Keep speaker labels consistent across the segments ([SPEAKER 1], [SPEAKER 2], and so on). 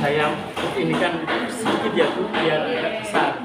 [SPEAKER 1] Saya ini kan sedikit ya Bu, biar agak besar.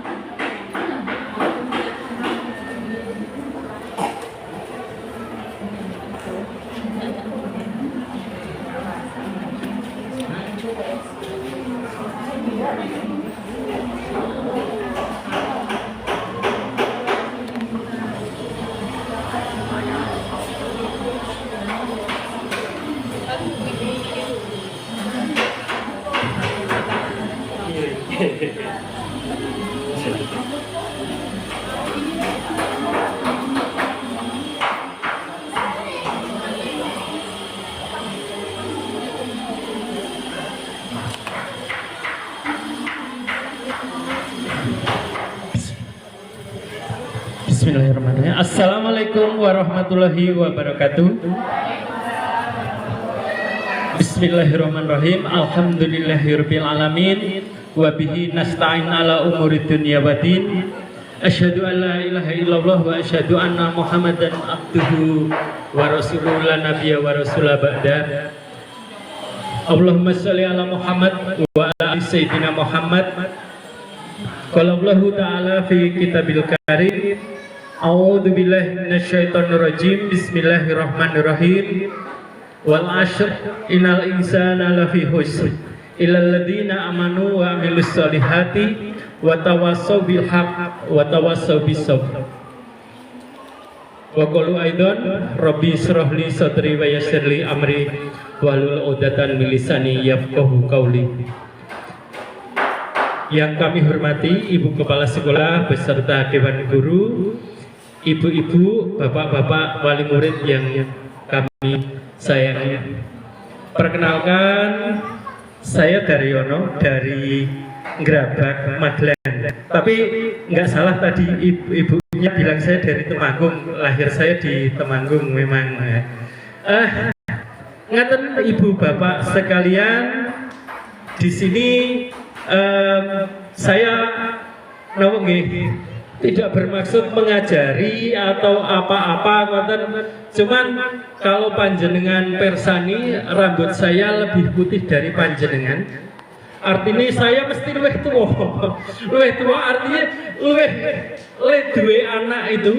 [SPEAKER 1] Bismillahirrahmanirrahim. Assalamualaikum warahmatullahi wabarakatuh. Bismillahirrahmanirrahim. Alhamdulillahirabbil alamin wa bihi nasta'in ala umuri dunya waddin. Asyhadu an la ilaha illallah wa asyhadu anna Muhammadan abduhu wa rasuluhu la nabiyya wa rasula ba'da. Allahumma shalli ala Muhammad wa ala ali sayyidina Muhammad. Qala Allah ta'ala fi kitabil karim. A'udzu billahi minasyaitonir rajim. Bismillahirrahmanirrahim. Wal 'ashr innal insana lafi khusr illal ladzina amanu wa 'amilus solihati wa tawassaw bil haqq wa tawassaw bis sabr. Wa qulu aidan rabbi ishrah li sadri wa yassir li amri wahlul 'uqdatam min lisani yafqahu qawli. Yang kami hormati Ibu Kepala Sekolah beserta Dewan Guru, Ibu-ibu, Bapak-bapak, wali murid yang kami sayangi. Perkenalkan, saya Daryono dari Grabak, Magelang. Tapi nggak salah tadi ibunya bilang saya dari Temanggung. Lahir saya di Temanggung memang. Ngaten ibu bapak sekalian, di sini saya tidak bermaksud mengajari atau apa-apa, cuman kalau panjenengan persani rambut saya lebih putih dari panjenengan, artinya saya mesti luwih tua artinya luwih duwe anak itu,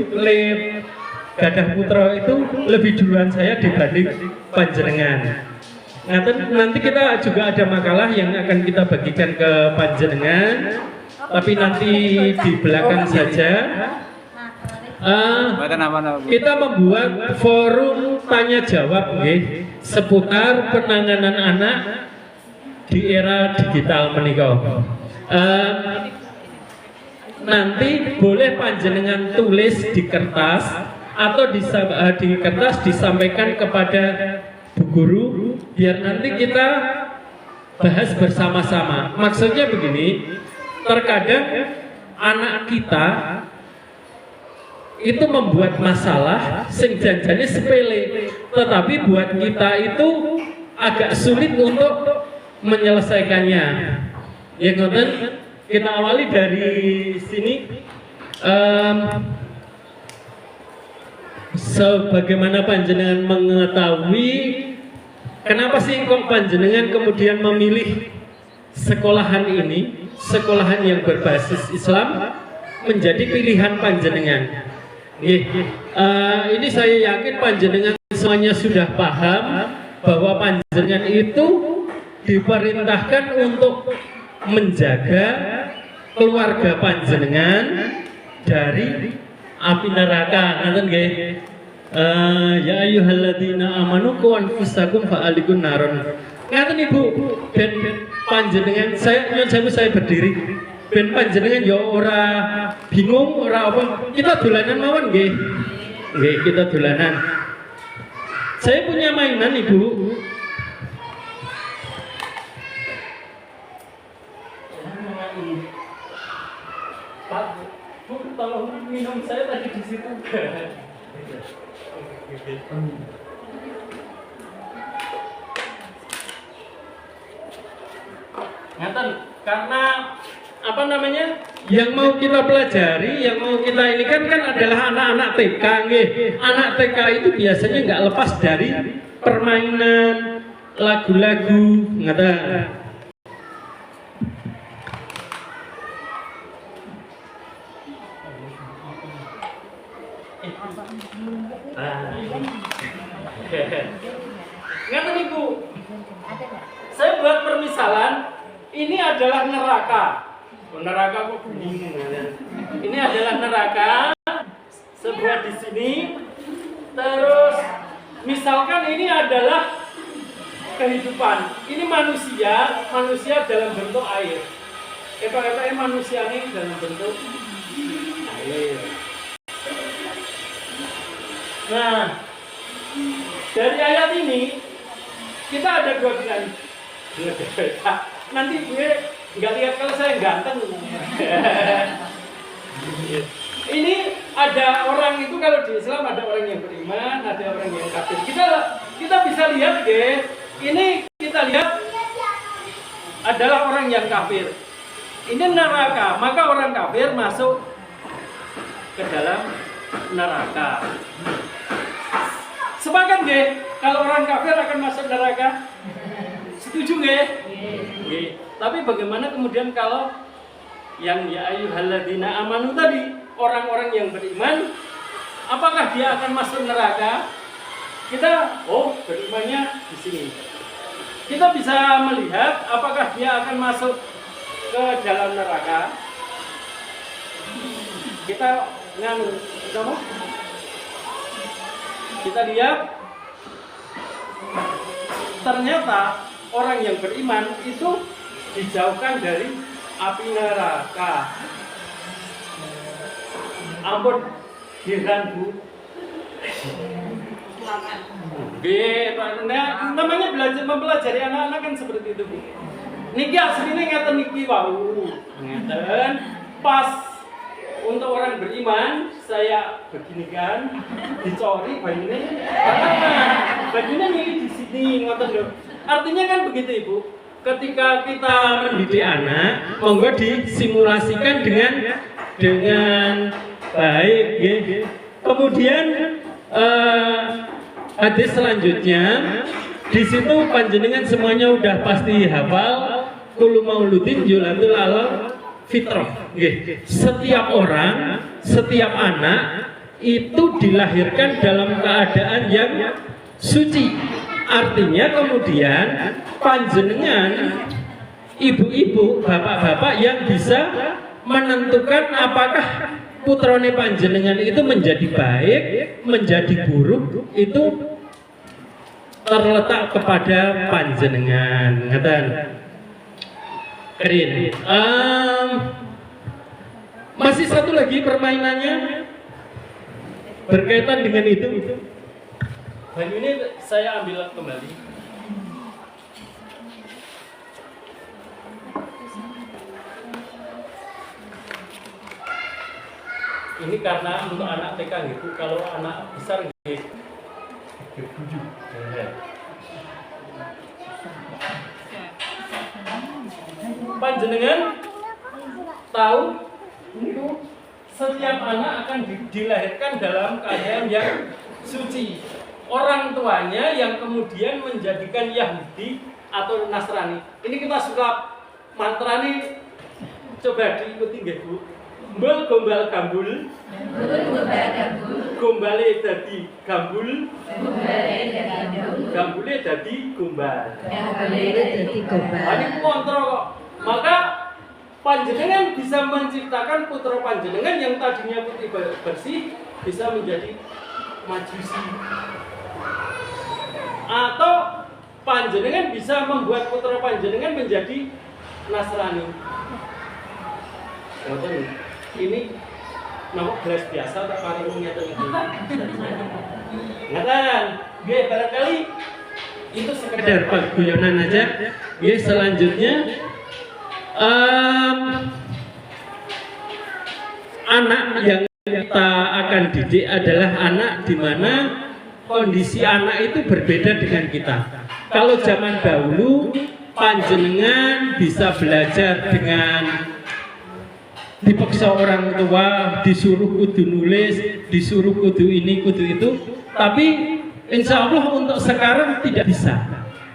[SPEAKER 1] gadah putra itu lebih duluan saya dibanding panjenengan. Nanti kita juga ada makalah yang akan kita bagikan ke panjenengan, tapi nanti di belakang saja. Kita membuat forum tanya jawab seputar penanganan anak di era digital menikah. Nanti boleh panjenengan tulis di kertas atau di kertas disampaikan kepada Bu Guru, biar nanti kita bahas bersama-sama. Maksudnya begini, terkadang anak kita itu membuat masalah sing janjane sepele, tetapi buat kita itu agak sulit untuk menyelesaikannya. Ya ngoten, kita awali dari sini. Sebagaimana panjenengan mengetahui, kenapa sih kok panjenengan kemudian memilih sekolahan ini, sekolahan yang berbasis Islam menjadi pilihan panjenengan? Ini saya yakin panjenengan semuanya sudah paham bahwa panjenengan itu diperintahkan untuk menjaga keluarga panjenengan dari api neraka. Nanten nggih. Ya ayyuhalladzina amanu qu anfusakum fa alikun naron. Ngaten Ibu, ben panjenengan saya berdiri. Ben panjenengan ya ora bingung, ora apa. Kita dolanan mawon nggih. Nggih, kita dolanan. Saya punya mainan Ibu. Bu, tolong minum saya tadi di situ. namanya? Yang mau kita pelajari, yang mau kita ini kan adalah anak-anak TK, nggih. Anak TK itu biasanya nggak lepas dari permainan, lagu-lagu, ngata. Ngata Ibu. Saya buat permisalan, ini adalah neraka. Neraka kok bunyi. Ini adalah neraka. Sebuah di sini. Terus misalkan ini adalah kehidupan. Ini manusia dalam bentuk air. Kata-katanya manusia ini dalam bentuk air. Nah, dari ayat ini kita ada dua pilihan. Nanti gue nggak lihat kalau saya ganteng. Ini ada orang itu kalau di Islam ada orang yang beriman, ada orang yang kafir. Kita bisa lihat deh. Ini kita lihat adalah orang yang kafir. Ini neraka, maka orang kafir masuk ke dalam neraka. Sepakat nggih kalau orang kafir akan masuk neraka? Setuju nggih? Nggih. Tapi bagaimana kemudian kalau yang ya ayyuhalladzina amanu tadi, orang-orang yang beriman, apakah dia akan masuk neraka? Kita berimannya di sini. Kita bisa melihat apakah dia akan masuk ke dalam neraka. Kita kita lihat ternyata orang yang beriman itu dijauhkan dari api neraka. Ampun, heran Bu. Namanya belajar mempelajari anak-anak kan seperti itu Bu. Niki aslinya ngeten niki wau. Ngeten pas untuk orang beriman saya begini kan dicori bajunya. Bajunya milih di sini ngoten lho. Artinya kan begitu Ibu. Ketika kita mendidik anak, monggo disimulasikan dengan baik nggih. Kemudian hadis selanjutnya di situ panjenengan semuanya udah pasti hafal kullu mauludin yulatul ala fitrah. Setiap orang, setiap anak itu dilahirkan dalam keadaan yang suci. Artinya kemudian panjenengan ibu-ibu, bapak-bapak yang bisa menentukan apakah putrane panjenengan itu menjadi baik, menjadi buruk, itu terletak kepada panjenengan. Ngeten. Keren. Masih satu lagi permainannya berkaitan dengan itu. Dan ini saya ambil kembali. Ini karena untuk anak TK gitu, kalau anak besar gitu. Panjenengan tahu itu setiap anak akan dilahirkan dalam keadaan yang suci. Orang tuanya yang kemudian menjadikan Yahudi atau Nasrani. Ini kita sulap mantra nih, coba diikuti nggih Bu. Mbul gombal gambul, gombale dadi gambul, gambule dadi gombal. Ini mantra kok. Maka panjenengan bisa menciptakan putra panjenengan yang tadinya putih bersih bisa menjadi majusi. Atau panjenengan bisa membuat putra panjenengan menjadi Nasrani. Ini nama gelas biasa tak paling ngeten iki. Ngeten, nggih barangkali itu sekedar guyonan aja. Nggih selanjutnya anak yang kita akan didik adalah anak di mana kondisi anak itu berbeda dengan kita. Kalau zaman dahulu panjenengan bisa belajar dengan dipaksa orang tua, disuruh kudu nulis, disuruh kudu ini, kudu itu. Tapi insya Allah untuk sekarang tidak bisa.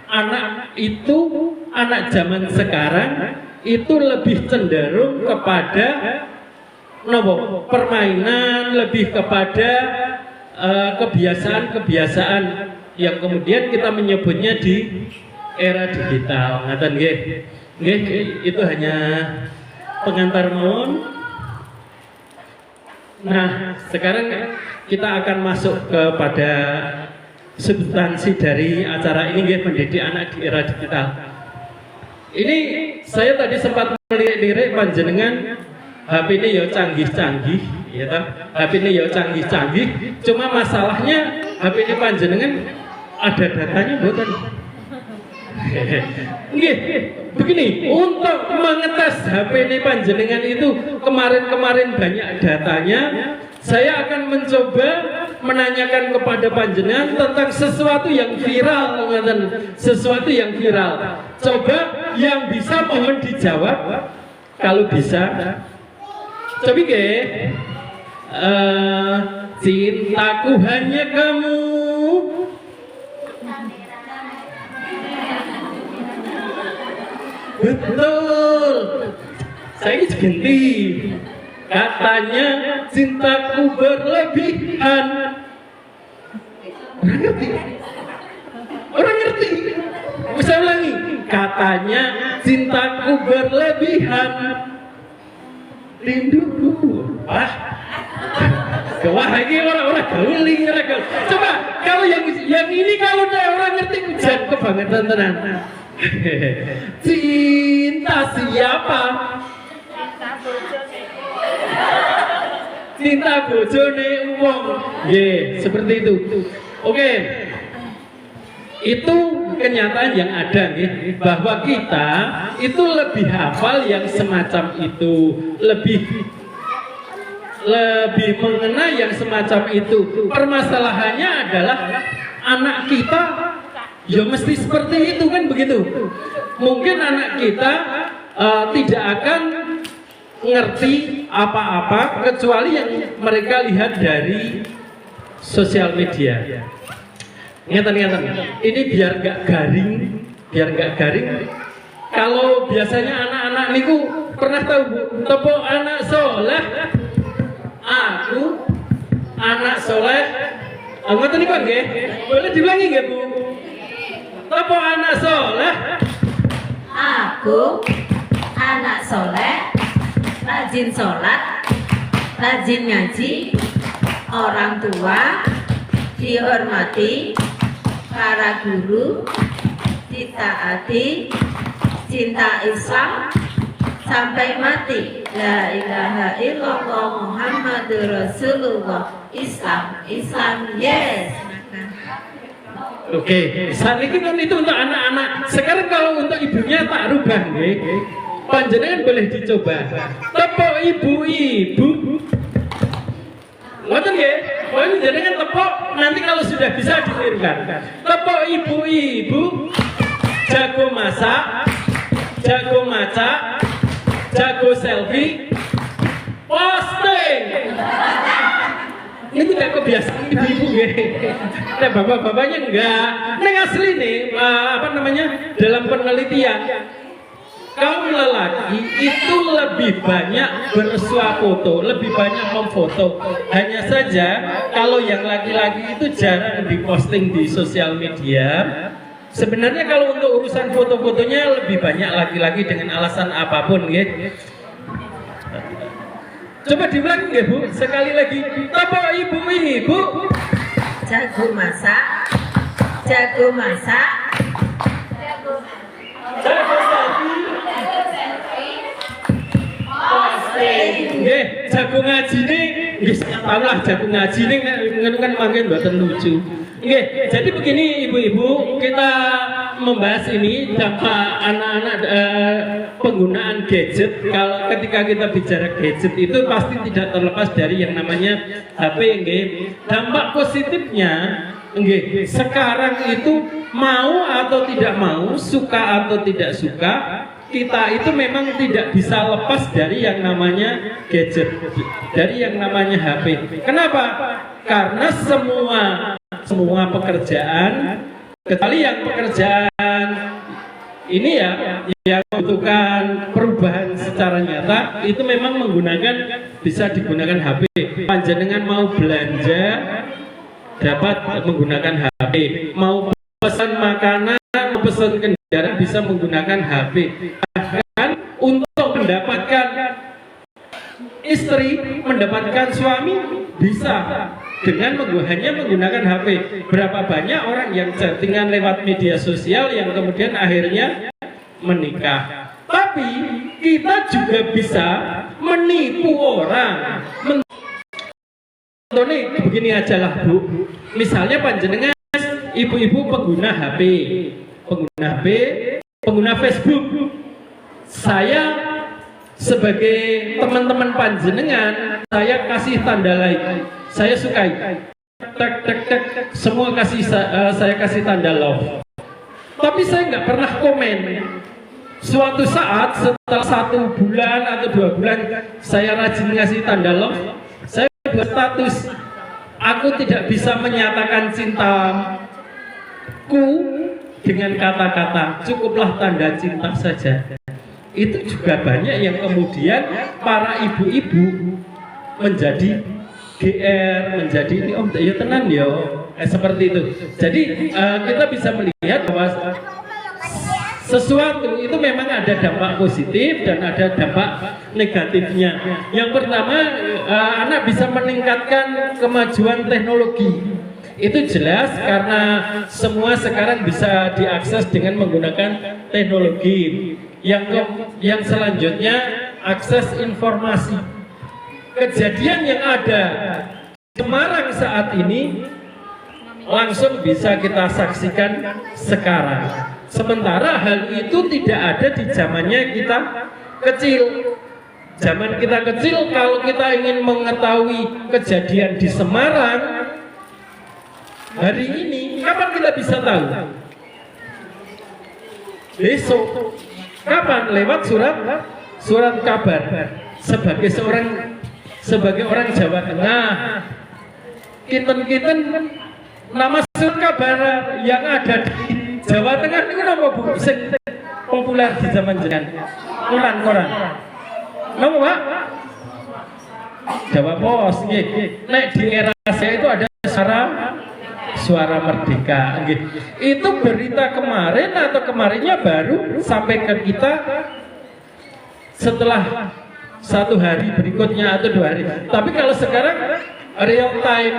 [SPEAKER 1] Anak itu, anak zaman sekarang itu lebih cenderung kepada permainan, lebih kepada kebiasaan-kebiasaan yang kemudian kita menyebutnya di era digital. Ngaten nggih. Nggih, itu hanya pengantar mawon. Nah, sekarang kita akan masuk kepada substansi dari acara ini, nggih, mendidik anak di era digital. Ini saya tadi sempat melirik panjenengan HP ini ya canggih-canggih, ya kan? HP ini ya canggih-canggih. Cuma masalahnya HP ini panjenengan ada datanya buatan. Nggih, begini, untuk mengetes HP ini panjenengan itu kemarin-kemarin banyak datanya. Saya akan mencoba menanyakan kepada panjenengan tentang sesuatu yang viral, sesuatu yang viral. Coba yang bisa mohon dijawab, kalau bisa. Coba ke, cintaku hanya kamu. Betul, saya ganti. Katanya cintaku berlebihan. Orang ngerti? Orang ngerti? Bisa ulangi. Katanya cintaku berlebihan. Rinduku. Wah, ini orang-orang gauling. Coba kalau yang ini kalau orang ngerti hujan kebangetan tenan. Cinta siapa? Cinta bojone wong. Nggih, seperti itu. Oke. Itu kenyataan yang ada nih, bahwa kita itu lebih hafal yang semacam itu, lebih mengenal yang semacam itu. Permasalahannya adalah anak kita ya mesti seperti itu, kan begitu. Mungkin anak kita tidak akan ngerti apa-apa kecuali yang mereka lihat dari sosial media. Ngeten. Ini biar gak garing, Kalau biasanya anak-anak niku pernah tahu Bu, tepuk anak soleh. Aku anak soleh. Ngoten niku nggih. Boleh diulangi nggih Bu? Tepuk anak soleh.
[SPEAKER 2] Aku anak soleh, rajin sholat, rajin ngaji, orang tua dihormati, para guru ditaati, cinta Islam sampai mati. La ilaha illallah Muhammadur Rasulullah. Islam yes.
[SPEAKER 1] Oke, saat ini kan itu untuk anak-anak. Sekarang kalau untuk ibunya tak rubah nih. Panjenengan boleh dicoba. Tepuk ibu-ibu. Ngoten nggih? Panjenengan tepuk, nanti kalau sudah bisa ditirukan. Tepuk ibu-ibu. Jago masak, jago maca, jago selfie, posting. Ini tidak kebiasaan ibu-ibu ya. Nah, bapak-bapaknya enggak. Nah, asli nih, dalam penelitian, kaum lelaki itu lebih banyak bersuah foto, lebih banyak memfoto. Hanya saja kalau yang laki-laki itu jarang diposting di sosial media. Sebenarnya kalau untuk urusan foto-fotonya lebih banyak laki-laki dengan alasan apapun, ya. Coba diulang ya Bu, sekali lagi. Tepuk ibu-ibu.
[SPEAKER 2] Jago masak, jago masak,
[SPEAKER 1] jago selfie, nggih, jago ngaji nih, nggih tahulah jago ngaji nih kan mangken mboten lucu. Nggih, jadi begini ibu-ibu, kita membahas ini dampak anak-anak penggunaan gadget. Kalau ketika kita bicara gadget itu pasti tidak terlepas dari yang namanya HP, nggih. Dampak positifnya, nggih, sekarang itu mau atau tidak mau, suka atau tidak suka, kita itu memang tidak bisa lepas dari yang namanya gadget, dari yang namanya HP. Kenapa? Karena semua pekerjaan, kecuali yang pekerjaan ini ya yang membutuhkan perubahan secara nyata, itu memang bisa digunakan HP. Panjenengan mau belanja dapat menggunakan HP, mau pesan makanan, mau pesan kendaraan bisa menggunakan HP. Bahkan untuk mendapatkan istri, mendapatkan suami bisa dengan hanya menggunakan HP. Berapa banyak orang yang chattingan lewat media sosial yang kemudian akhirnya menikah. Tapi kita juga bisa menipu orang. Contohnya begini aja lah Bu, misalnya panjenengan ibu-ibu pengguna HP, pengguna Facebook. Saya sebagai teman-teman panjenengan, saya kasih tanda like, saya sukai, semua saya kasih tanda love. Tapi saya nggak pernah komen. Suatu saat setelah 1 bulan atau 2 bulan saya rajin ngasih tanda love, saya buat status, aku tidak bisa menyatakan cintaku dengan kata-kata, cukuplah tanda cinta saja. Itu juga banyak yang kemudian para ibu-ibu menjadi GR, menjadi ini ya tenan ya, seperti itu. Jadi kita bisa melihat bahwa sesuatu itu memang ada dampak positif dan ada dampak negatifnya. Yang pertama, anak bisa meningkatkan kemajuan teknologi. Itu jelas karena semua sekarang bisa diakses dengan menggunakan teknologi. Yang selanjutnya, akses informasi. Kejadian yang ada di Semarang saat ini langsung bisa kita saksikan sekarang. Sementara hal itu tidak ada di zamannya kita kecil. Zaman kita kecil, kalau kita ingin mengetahui kejadian di Semarang hari ini, kapan kita bisa tahu? Besok. Kapan? Lewat surat kabar. Sebagai orang Jawa Tengah, kinten nama surat kabar yang ada di Jawa Tengah itu nama Bu sing populer di zaman jenengan. Koran. Nama Pak? Jawa Pos nggih. Nek di era saya itu ada suara Merdeka nggih. Itu berita kemarin atau kemarinnya baru sampai ke kita setelah 1 hari berikutnya atau 2 hari. Tapi kalau sekarang real time,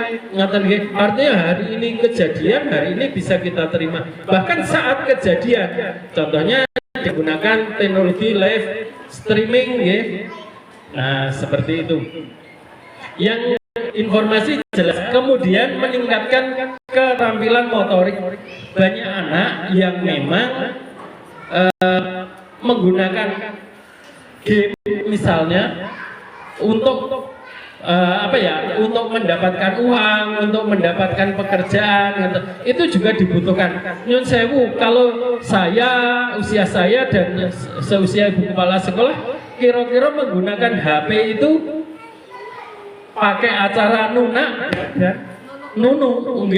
[SPEAKER 1] artinya hari ini kejadian, hari ini bisa kita terima. Bahkan saat kejadian, contohnya digunakan teknologi live streaming, ya. Nah seperti itu. Yang informasi jelas, kemudian meningkatkan keterampilan motorik. Banyak anak yang memang menggunakan game misalnya untuk untuk mendapatkan uang, untuk mendapatkan pekerjaan, itu juga dibutuhkan. Nyun sewu, kalau usia saya dan seusia ibu kepala sekolah, kira-kira menggunakan HP itu pakai acara nunu,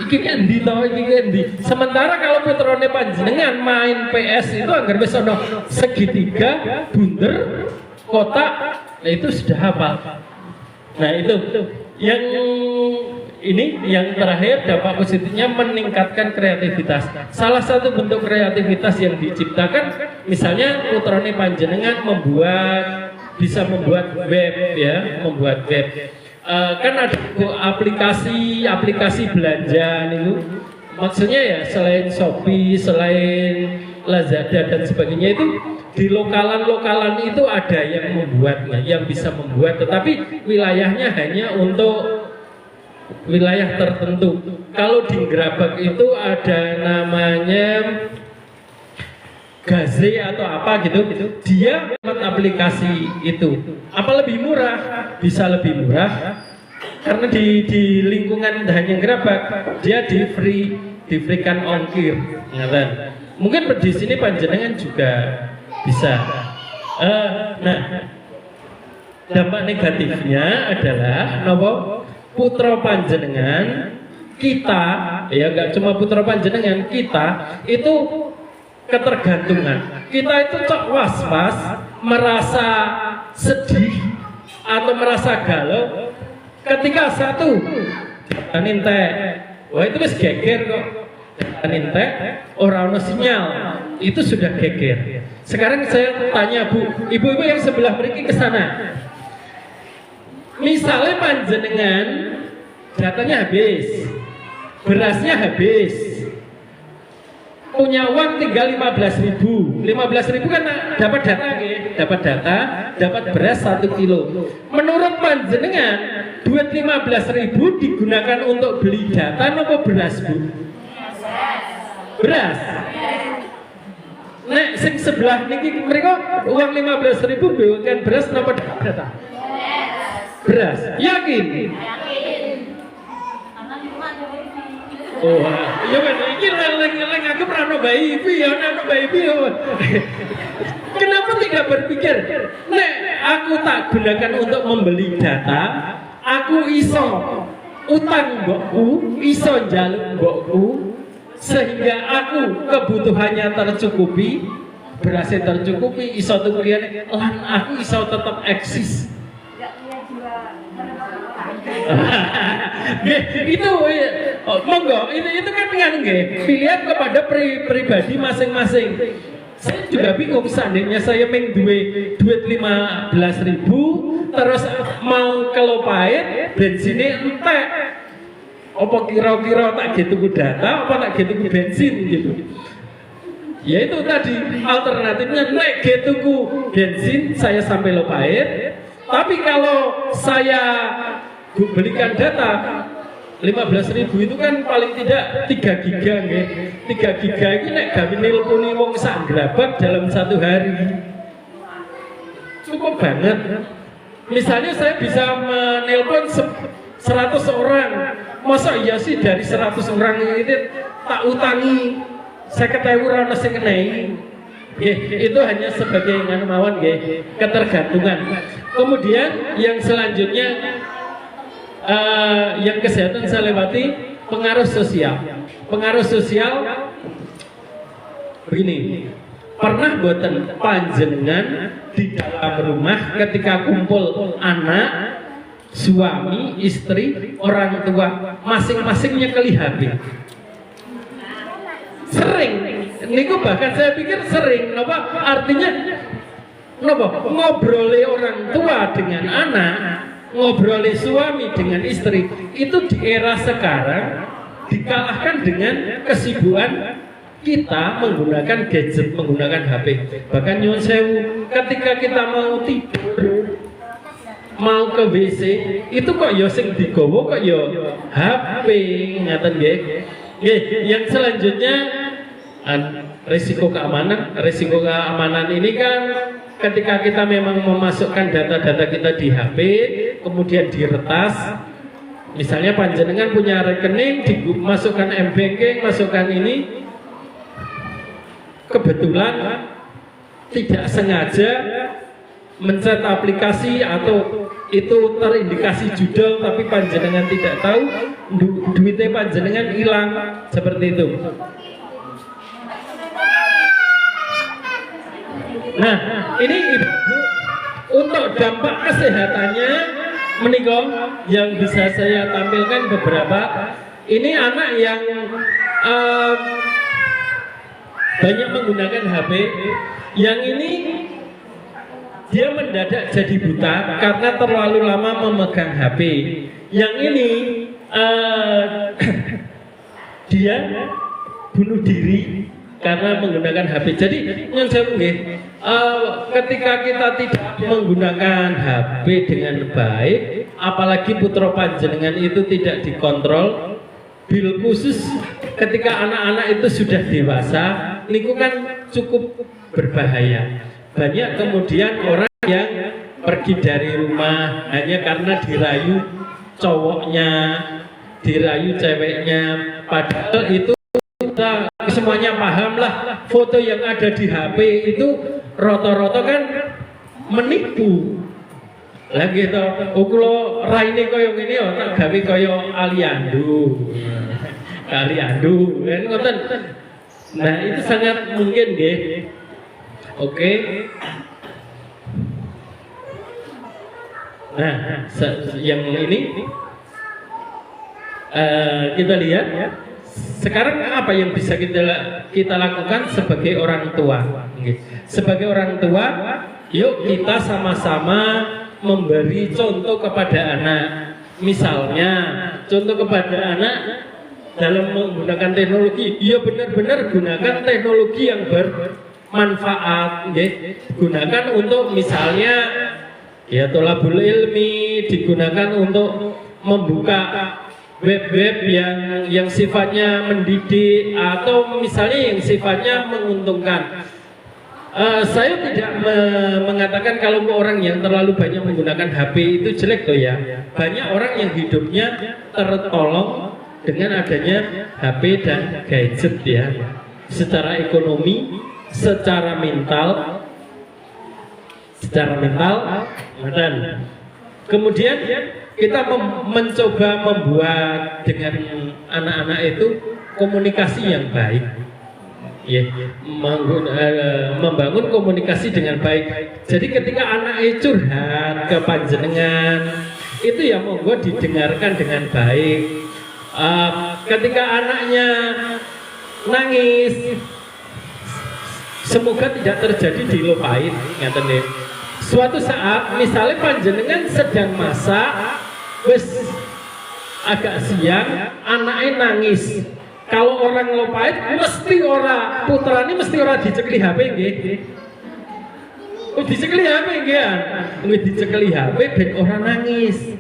[SPEAKER 1] iki endi to, iki endi. Sementara kalau putrane panjenengan main PS itu agar wis ana segitiga, bunder, kotak, nah itu sudah hafal. Nah itu yang terakhir, dampak positifnya meningkatkan kreativitas. Salah satu bentuk kreativitas yang diciptakan, misalnya putrane panjenengan bisa membuat web, ya, membuat web. Kan ada aplikasi belanja itu, maksudnya ya selain Shopee, selain Lazada dan sebagainya, itu di lokalan itu ada yang membuatnya, yang bisa membuat, tetapi wilayahnya hanya untuk wilayah tertentu. Kalau di Gerabak itu ada namanya Gaze atau apa gitu, dia buat aplikasi itu. Apa lebih murah? Bisa lebih murah karena di lingkungan hanya Gerabak dia diberikan ongkir. Mungkin di sini panjenengan juga Bisa. Nah, dampak negatifnya adalah nopo putra panjenengan kita, ya nggak cuma putra panjenengan, kita itu ketergantungan. Kita itu cok was-was, merasa sedih atau merasa galau ketika satu entek, wah itu wis geger kok. Entek, orang ono sinyal, itu sudah geger. Sekarang saya tanya Bu, ibu-ibu yang sebelah mriki ke sana. Misalnya panjenengan datanya habis, berasnya habis, punya uang tinggal 15.000. 15.000 kan dapat data, dapat data, dapat beras 1 kilo. Menurut panjenengan, duit 15.000 digunakan untuk beli data apa beras, Bu? Beras. Nek sing sebelah niki mereka uang 15.000 bukan beras napa data? Beras. Yakin? Oh, iya kan, ini leleng-leleng aku pernah no baby, ya no baby. Kenapa tidak berpikir, nek aku tak gunakan untuk membeli data, aku iso utang mbokku, iso njaluk mbokku, sehingga aku kebutuhannya tercukupi, berasnya tercukupi, iso tukulian, lan aku iso tetap eksis. Itu monggo itu kan pilihan kepada pribadi masing-masing. Saya juga bingung seandainya saya duit 15.000 terus mau kalau pahit bensinnya entek, apa kira-kira tak gitu data apa tak gitu bensin gitu. Ya itu tadi alternatifnya nek gitu bensin saya sampai lo pahit. Tapi kalau saya belikan data 15.000 itu kan paling tidak 3 giga nggih. 3 giga itu nek gawe nelponi wong sak grabat dalam 1 hari. Cukup banget. Misalnya saya bisa menelpon 100 orang. Masa iya sih dari 100 orang itu tak utangi 50.000 ora ono sing ngenei. Itu hanya sebagai mawon ketergantungan. Kemudian yang selanjutnya yang kesehatan saya lewati, pengaruh sosial. Pengaruh sosial begini, pernah buatan panjenengan di dalam rumah ketika kumpul anak, suami, istri, orang tua, masing-masingnya keli HP. Sering, niku bahkan saya pikir sering, artinya ngobroli orang tua dengan anak, ngobroli suami dengan istri, itu di era sekarang dikalahkan dengan kesibukan kita menggunakan gadget, menggunakan HP. Bahkan nyuwun sewu, ketika kita mau tidur, mau ke WC, itu kok yo sing digowo kok yo HP, ngaten nggih. Yang selanjutnya risiko keamanan ini kan ketika kita memang memasukkan data-data kita di HP, kemudian diretas, misalnya panjenengan punya rekening, dimasukkan M-Banking, masukkan ini, kebetulan tidak sengaja mencet aplikasi atau itu terindikasi judul tapi panjenengan tidak tahu, duitnya panjenengan hilang, seperti itu. Nah, ini Ibu, untuk dampak kesehatannya menikah yang bisa saya tampilkan beberapa. Ini anak yang banyak menggunakan HP. Yang ini dia mendadak jadi buta karena terlalu lama memegang HP. Yang ini dia bunuh diri karena menggunakan HP. Jadi yang saya ketika kita tidak menggunakan HP dengan baik, apalagi putra panjenengan itu tidak dikontrol, bil khusus ketika anak-anak itu sudah dewasa, niku kan cukup berbahaya. Banyak kemudian orang yang pergi dari rumah hanya karena dirayu cowoknya, dirayu ceweknya, padahal itu kita semuanya paham lah, foto yang ada di HP itu rata-rata kan menipu. Lah gitu, kula raine kaya ngene ya tak gawe kaya Aliando. Aliando, kan ngoten. Nah, itu sangat mungkin nggih. Oke. Nah, yang ini kita lihat ya. Sekarang apa yang bisa kita lakukan sebagai orang tua? Sebagai orang tua, yuk kita sama-sama memberi contoh kepada anak. Misalnya, contoh kepada anak dalam menggunakan teknologi, ya benar-benar gunakan teknologi yang bermanfaat, gunakan untuk misalnya ya tolabul ilmi, digunakan untuk membuka web-web yang sifatnya mendidik atau misalnya yang sifatnya menguntungkan. Saya tidak mengatakan kalau orang yang terlalu banyak menggunakan HP itu jelek loh ya. Banyak orang yang hidupnya tertolong dengan adanya HP dan gadget ya. Secara ekonomi, secara mental, dan kemudian kita mencoba membuat dengan anak-anak itu komunikasi yang baik. Ya, membangun komunikasi dengan baik. Jadi ketika anaknya curhat ke panjenengan, itu ya monggo didengarkan dengan baik. Ketika anaknya nangis, semoga tidak terjadi dilupain, ngaten nggih. Suatu saat misalnya panjenengan sedang masak, wis agak siang, anaknya nangis. Kalau orang lopait mesti ora putrane mesti ora dicekli HP nggih. Oh dicekli HP nggih. Nggih dicekli HP ben ora nangis.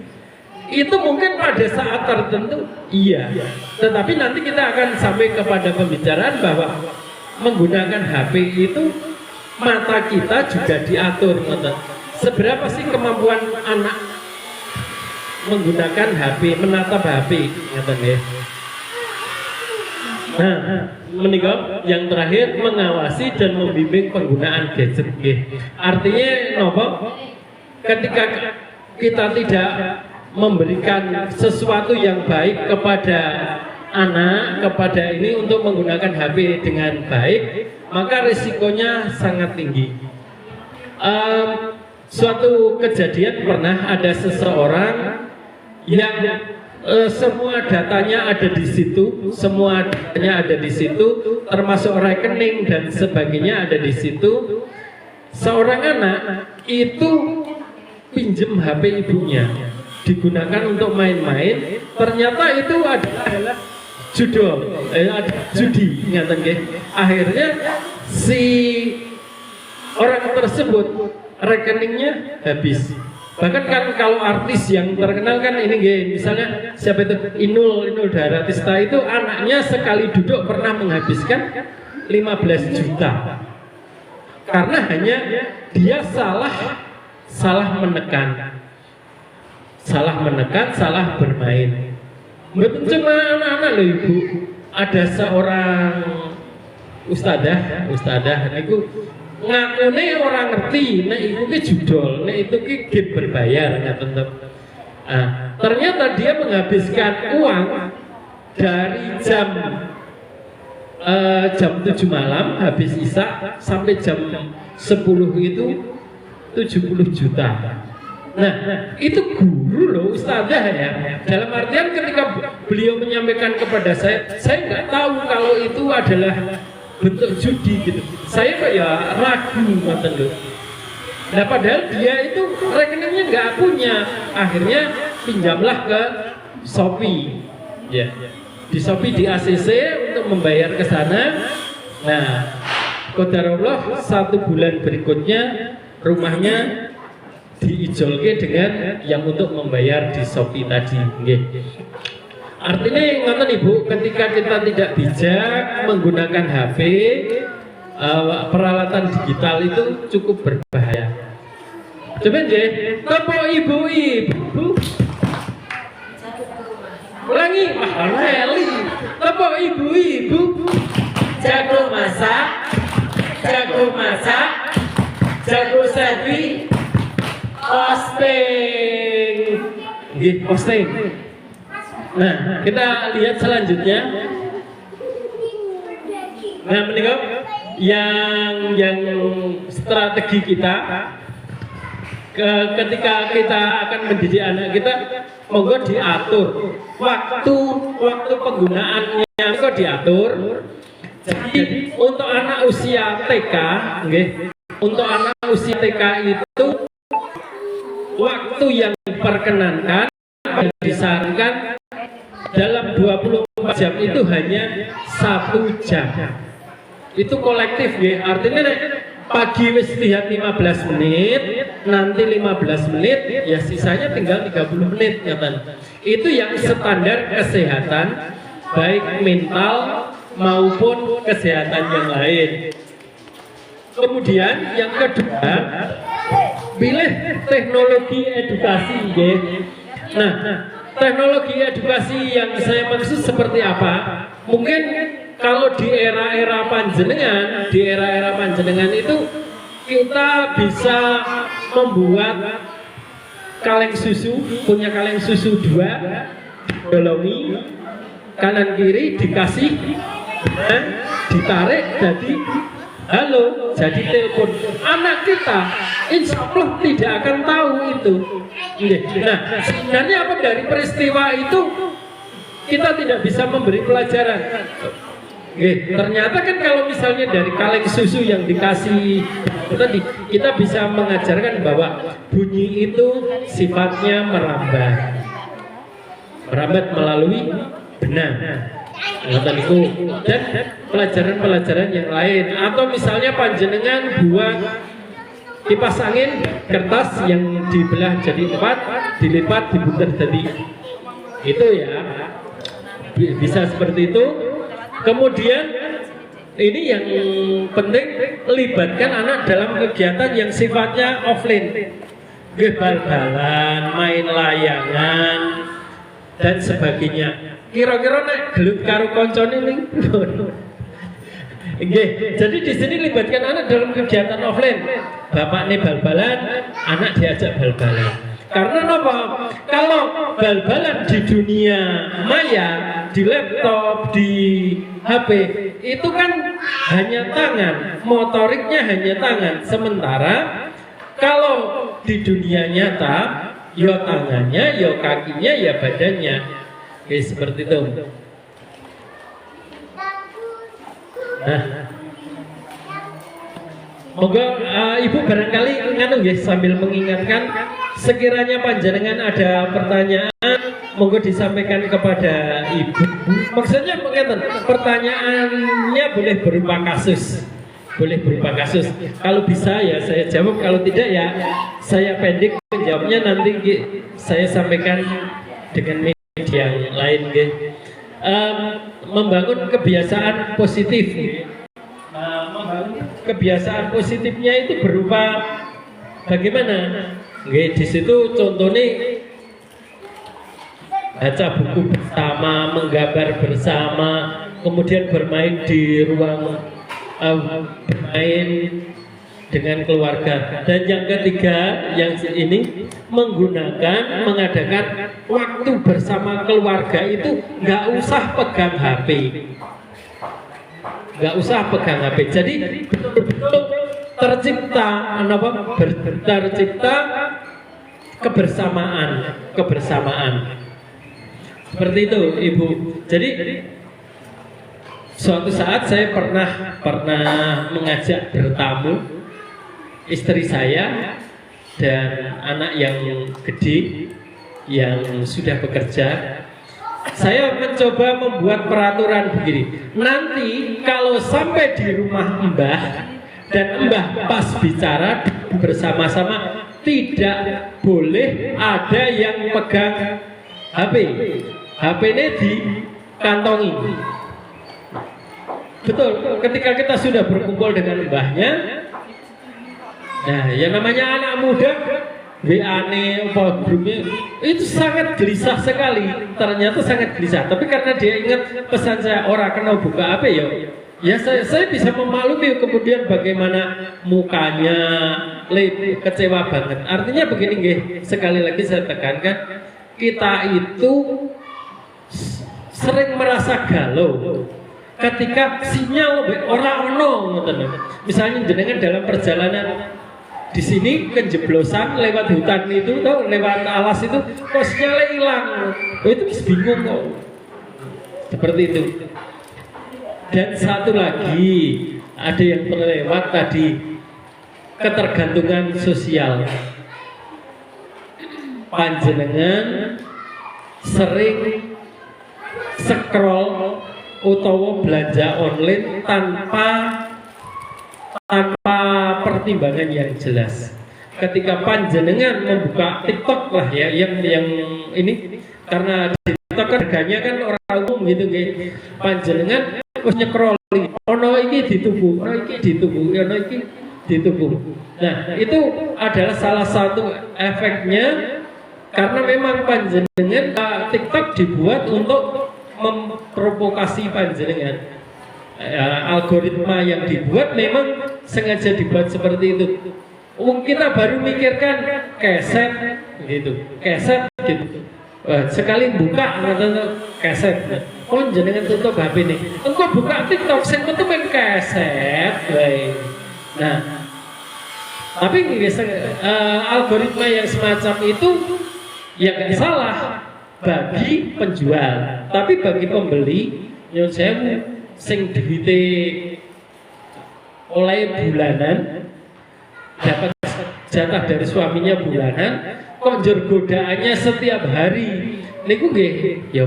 [SPEAKER 1] Itu mungkin pada saat tertentu iya. Tetapi nanti kita akan sampai kepada pembicaraan bahwa menggunakan HP itu mata kita juga diatur. Seberapa sih kemampuan anak menggunakan HP, menatap HP, ngaten nggih. Nah, menikah yang terakhir mengawasi dan membimbing penggunaan gadget. Artinya nopo? Ketika kita tidak memberikan sesuatu yang baik kepada anak, kepada ini untuk menggunakan HP dengan baik, maka risikonya sangat tinggi. Suatu kejadian pernah ada seseorang yang semua datanya ada di situ, termasuk rekening dan sebagainya ada di situ. Seorang anak itu pinjem HP ibunya, digunakan untuk main-main. Ternyata itu adalah judi, ngaten nggih. Akhirnya si orang tersebut rekeningnya habis. Bahkan kan kalau artis yang terkenal kan ini gini, misalnya siapa itu Inul Daratista itu anaknya sekali duduk pernah menghabiskan 15 juta karena hanya dia salah menekan, salah bermain. Betul cuma anak-anak loh ibu. Ada seorang ustadzah itu ngakune orang ngerti, nek itu ki judol, nek itu ki game berbayar, ngaten. Ternyata dia menghabiskan uang dari jam 7 malam habis isya sampai jam 10 itu 70 juta. Nah, itu guru loh, ustadzah ya. Dalam artian ketika beliau menyampaikan kepada saya nggak tahu kalau itu adalah bentuk judi gitu. Saya kok ya ragu ngoten lho. Nah padahal dia itu rekeningnya nggak punya. Akhirnya pinjamlah ke Shopee. Ya. Di Shopee di ACC untuk membayar ke sana. Nah, qadarullah 1 bulan berikutnya rumahnya diijolke dengan yang untuk membayar di Shopee tadi. Nggih. Artinya ngoten Ibu, ketika kita tidak bijak menggunakan HP, peralatan digital itu cukup berbahaya. Coba nggih, topo ibu-ibu. Ulangi, mahali. Topo ibu-ibu. Jago masak, jago selfie, posting. Nggih, posting. Nah, kita lihat selanjutnya. Nah, menikah yang strategi kita ketika kita akan mendidik anak kita, monggo diatur waktu penggunaannya, monggo diatur. Jadi untuk anak usia TK, nggih, untuk anak usia TK itu waktu yang diperkenankan dan disarankan dalam 24 jam itu hanya 1 jam. Itu kolektif ya, artinya pagi wis lihat 15 menit, nanti 15 menit, ya sisanya tinggal 30 menit ya kan. Itu yang standar kesehatan baik mental maupun kesehatan yang lain. Kemudian yang kedua, pilih teknologi edukasi ya. Nah, teknologi edukasi yang saya maksud seperti apa? Mungkin kalau di era-era panjenengan, itu kita bisa membuat kaleng susu, punya kaleng susu 2, dolongi kanan kiri dikasih dan ditarik jadi halo, jadi telepon. Anak kita insya Allah tidak akan tahu itu. Nah, sebenarnya apa dari peristiwa itu kita tidak bisa memberi pelajaran. Ternyata kan kalau misalnya dari kaleng susu yang dikasih tadi, kita bisa mengajarkan bahwa bunyi itu sifatnya merambat melalui benang, dan pelajaran-pelajaran yang lain. Atau misalnya panjenengan buat kipas angin, kertas yang dibelah jadi 4, dilipat, diputar jadi itu ya, bisa seperti itu. Kemudian ini yang penting, libatkan anak dalam kegiatan yang sifatnya offline, bal-balan, main layangan dan sebagainya. Kira-kira nek gelut karo koncone ning. Jadi di sini libatkan anak dalam kegiatan offline. Bapak nih bal-balan, anak diajak bal-balan. Karena apa? Kalau bal-balan di dunia maya, di laptop, di HP, itu kan hanya tangan, motoriknya hanya tangan. Sementara kalau di dunia nyata, ya tangannya, ya kakinya, ya badannya. Oke, seperti itu. Nah, moga ibu barangkali nganu ya, sambil mengingatkan, sekiranya panjenengan ada pertanyaan, monggo disampaikan kepada ibu. Maksudnya mengatakan pertanyaannya boleh berupa kasus, Kalau bisa ya saya jawab, kalau tidak ya saya pendek menjawabnya, nanti saya sampaikan dengan media yang lain. Membangun kebiasaan positif. Membangun kebiasaan positifnya itu berupa bagaimana? Di situ contohnya baca buku bersama, menggambar bersama, kemudian bermain di ruang bermain dengan keluarga. Dan yang ketiga, yang ini mengadakan waktu bersama keluarga itu nggak usah pegang HP. Jadi betul-betul tercipta kebersamaan. Seperti itu, Ibu. Jadi suatu saat saya pernah mengajak bertamu istri saya dan anak yang gede yang sudah bekerja. Saya mencoba membuat peraturan begini. Nanti kalau sampai di rumah Mbah dan Mbah pas bicara bersama-sama, tidak boleh ada yang pegang HP. HP-nya dikantongi. Betul, ketika kita sudah berkumpul dengan mbahnya, nah yang namanya anak muda, WA-nya, grupnya, itu sangat gelisah sekali. Ternyata sangat gelisah. Tapi karena dia ingat pesan saya, orang kenal buka HP Ya saya bisa memaklumi kemudian bagaimana mukanya kecewa banget. Artinya begini nggih, sekali lagi saya tekankan, kita itu sering merasa galau ketika sinyal orang ono ngoten. Misalnya jenengan dalam perjalanan di sini kejeblosan lewat hutan itu atau lewat alas itu kok sinyalnya hilang. Oh, itu bisa bingung kok. Seperti itu. Dan satu lagi, ada yang terlewat tadi, ketergantungan sosial. Panjenengan sering scroll utawa belanja online tanpa pertimbangan yang jelas. Ketika panjenengan membuka TikTok lah ya, yang ini, karena di TikTok harganya kan orang umum gitu nggih. Panjenengan wis nyekroli, ono iki dituku, ono iki dituku, ono iki dituku. Nah, itu adalah salah satu efeknya karena memang panjenengan TikTok dibuat untuk memprovokasi panjenengan. Algoritma yang dibuat memang sengaja dibuat seperti itu. Kita baru mikirkan keset gitu, keset gitu. Sekali buka keset, jenengan tutup HP nih. Engkau buka TikTok, sing metu men keset, nah. Tapi algoritma yang semacam itu ya nggak salah bagi penjual, tapi bagi pembeli, yang saya sing duwite oleh bulanan, dapat jatah dari suaminya bulanan, kok njur godaannya setiap hari, niku nggih ya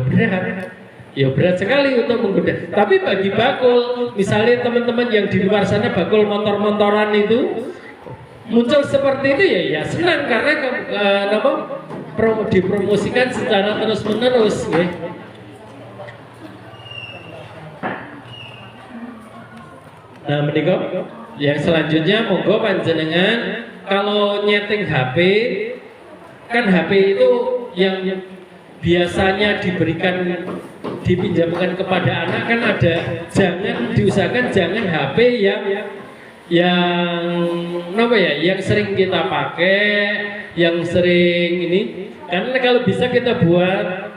[SPEAKER 1] berat sekali untuk menggoda. Tapi bagi bakul, misalnya teman-teman yang di luar sana bakul motor-motoran itu muncul seperti itu ya senang karena dipromosikan secara terus-menerus ya. Nah, menika yang selanjutnya monggo panjenengan kalau nyeting HP, kan HP itu yang biasanya dipinjamkan kepada anak kan ada, diusahakan jangan HP yang sering kita pakai, yang sering ini, karena kalau bisa kita buat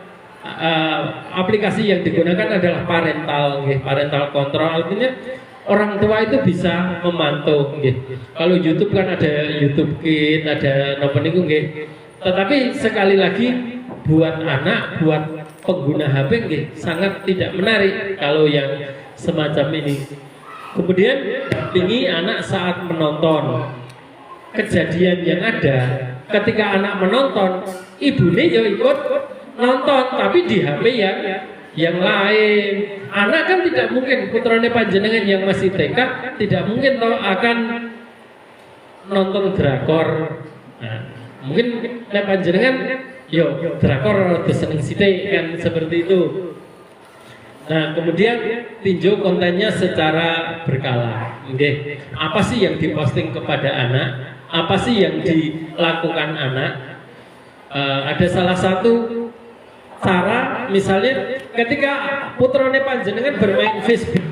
[SPEAKER 1] aplikasi yang digunakan adalah parental control, artinya orang tua itu bisa memantau gitu. Kalau YouTube kan ada YouTube Kids, ada nopo niku nggih. Tetapi sekali lagi buat anak, buat pengguna HP nggih sangat tidak menarik kalau yang semacam ini. Kemudian dampingi anak saat menonton. Kejadian yang ada ketika anak menonton, ibunya ya ikut nonton tapi di HP yang lain. Anak kan tidak mungkin, putrane panjenengan yang masih TK tidak mungkin akan nonton drakor. Nah, mungkin panjenengan yo drakor seneng sithik kan seperti itu. Nah, kemudian tinjau kontennya secara berkala. Okay. Apa sih yang diposting kepada anak? Apa sih yang dilakukan anak? Ada salah satu cara, misalnya ketika putrane panjenengan bermain Facebook,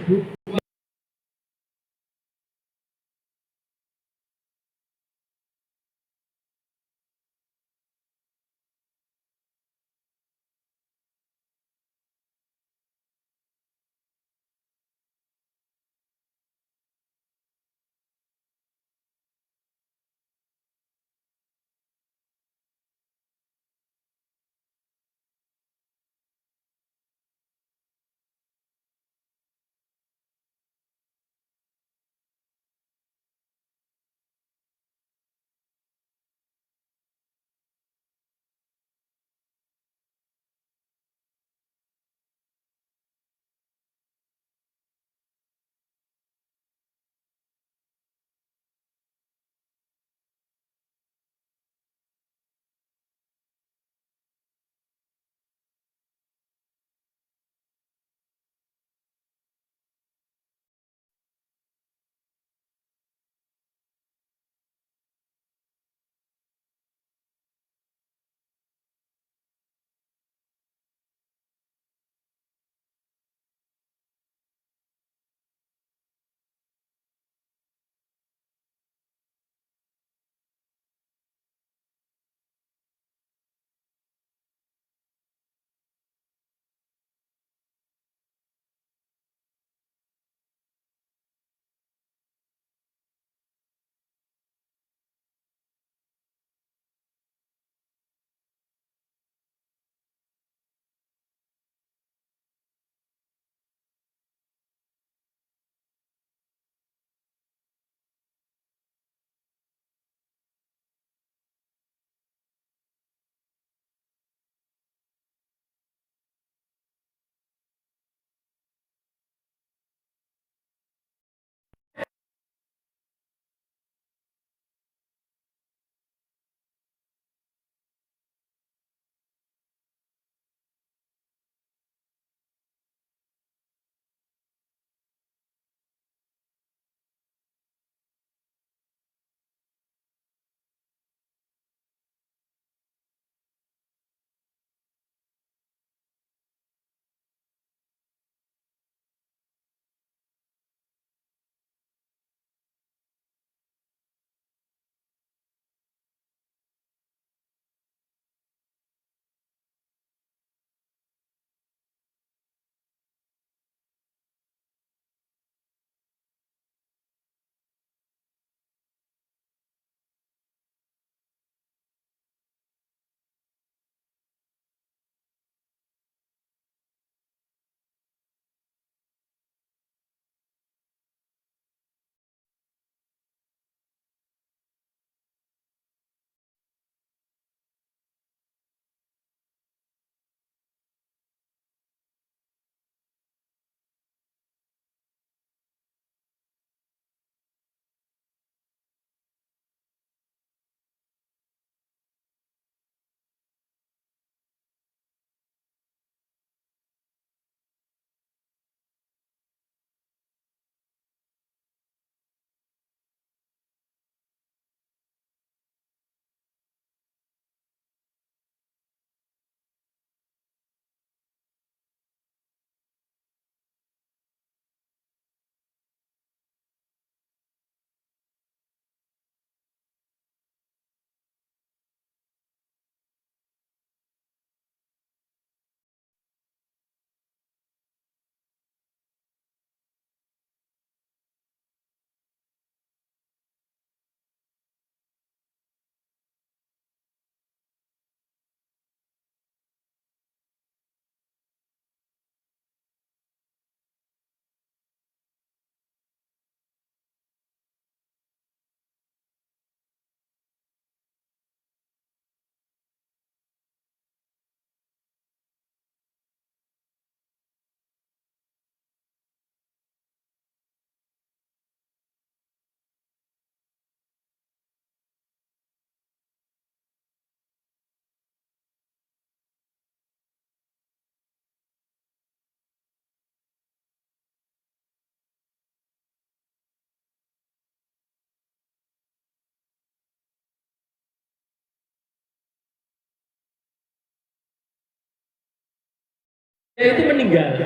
[SPEAKER 1] itu meninggal.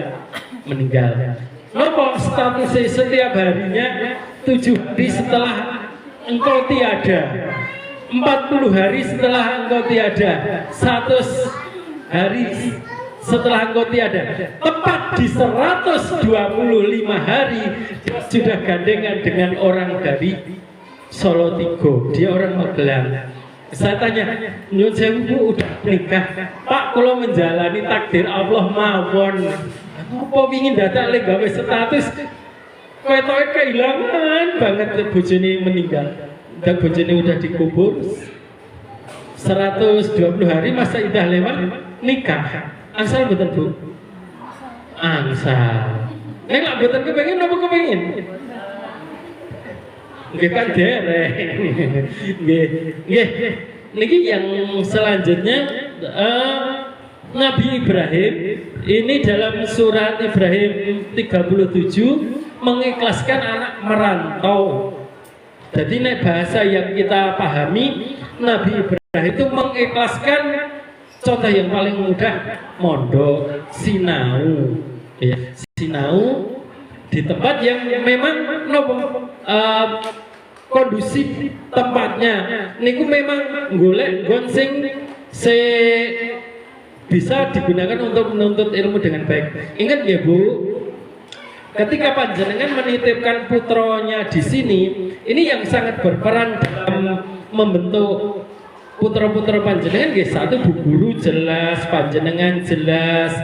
[SPEAKER 1] Nopo statusnya setiap harinya 7 hari setelah engkau tiada, 40 hari setelah engkau tiada, 100 hari setelah engkau tiada, tepat di 125 hari sudah gandengan dengan orang dari Solo Tigo, dia orang Magelang. Saya tanya, nyun sewu udah nikah? Pak, kalau menjalani takdir Allah mawon. Apa ingin datang lagi gawe status? Kowe kehilangan banget bojone meninggal. Dan bojone udah dikubur. 120 hari masa idah lewat nikah. Angsal betul Bu? Angsal. Nek betul kepengen apa kepengen? Nggih kan dereng. Nggih. Niki yang selanjutnya Nabi Ibrahim ini dalam surat Ibrahim 37 mengikhlaskan anak merantau. Jadi nek bahasa yang kita pahami, Nabi Ibrahim itu mengikhlaskan, contoh yang paling mudah mondok, sinau, ya, sinau di tempat yang memang kondusif tempatnya. Niku memang golek gonsing se bisa digunakan untuk menuntut ilmu dengan baik. Ingat ya Bu, ketika panjenengan menitipkan putronya di sini, ini yang sangat berperan dalam membentuk putra-putra panjenengan. Satu Bu Guru jelas, panjenengan jelas,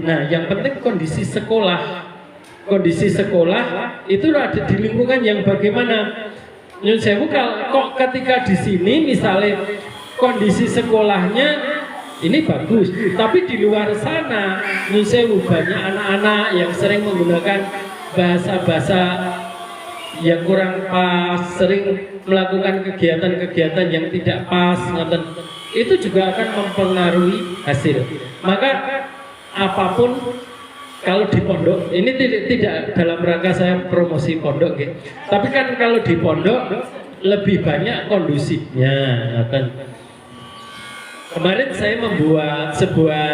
[SPEAKER 1] nah yang penting kondisi sekolah. Kondisi sekolah itu ada di lingkungan yang bagaimana. Nyun sewu kok ketika di sini misalnya kondisi sekolahnya ini bagus, tapi di luar sana nyun sewu banyak anak-anak yang sering menggunakan bahasa-bahasa yang kurang pas, sering melakukan kegiatan-kegiatan yang tidak pas, itu juga akan mempengaruhi hasil. Maka apapun kalau di pondok, ini tidak dalam rangka saya promosi pondok, gitu. Tapi kan kalau di pondok lebih banyak kondusifnya. Kemarin saya membuat sebuah,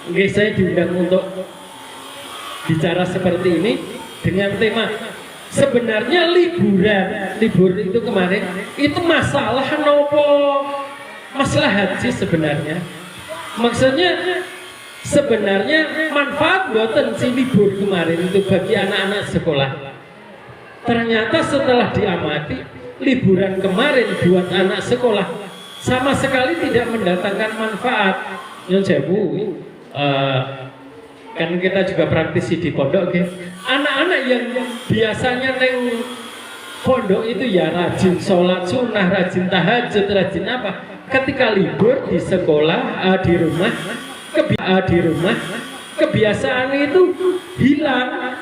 [SPEAKER 1] saya diundang untuk bicara seperti ini dengan tema sebenarnya libur itu kemarin itu masalah nopo, masalah haji sebenarnya. Maksudnya sebenarnya manfaat buatan si libur kemarin itu bagi anak-anak sekolah. Ternyata setelah diamati, liburan kemarin buat anak sekolah sama sekali tidak mendatangkan manfaat. Nyun sewu, kan kita juga praktisi di pondok, gitu. Anak-anak yang biasanya neng pondok itu ya rajin sholat sunnah, rajin tahajud, rajin apa. Ketika libur di sekolah, di rumah, kebiasaan itu hilang.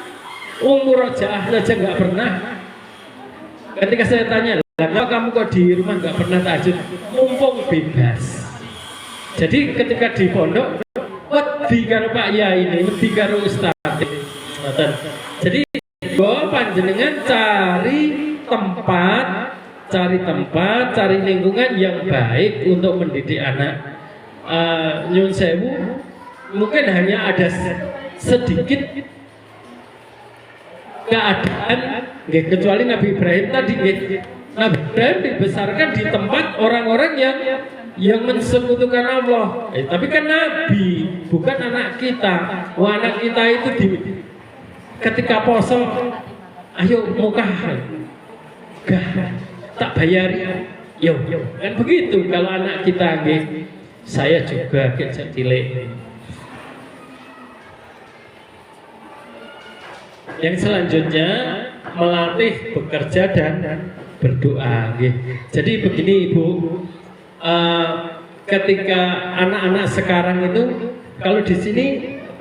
[SPEAKER 1] Umur rojaah aja nggak pernah. Ketika saya tanya, kenapa kamu kok di rumah nggak pernah tahajud? Mumpung bebas. Jadi ketika di pondok, wedi karo Pak Yai ini, wedi karo Ustaz. Jadi bahwa panjenengan cari tempat, cari lingkungan yang baik untuk mendidik anak. Nyun sewu mungkin hanya ada sedikit keadaan, kecuali Nabi Ibrahim tadi, Nabi Ibrahim dibesarkan di tempat orang-orang yang mensekutukan Allah. Tapi kan Nabi bukan anak kita. Wah, anak kita itu ketika poso, ayo mukah, gah tak bayari, yo kan begitu. Kalau anak kita saya juga kecil cilik. Yang selanjutnya melatih bekerja dan berdoa. Jadi begini Ibu, ketika anak-anak sekarang itu kalau di sini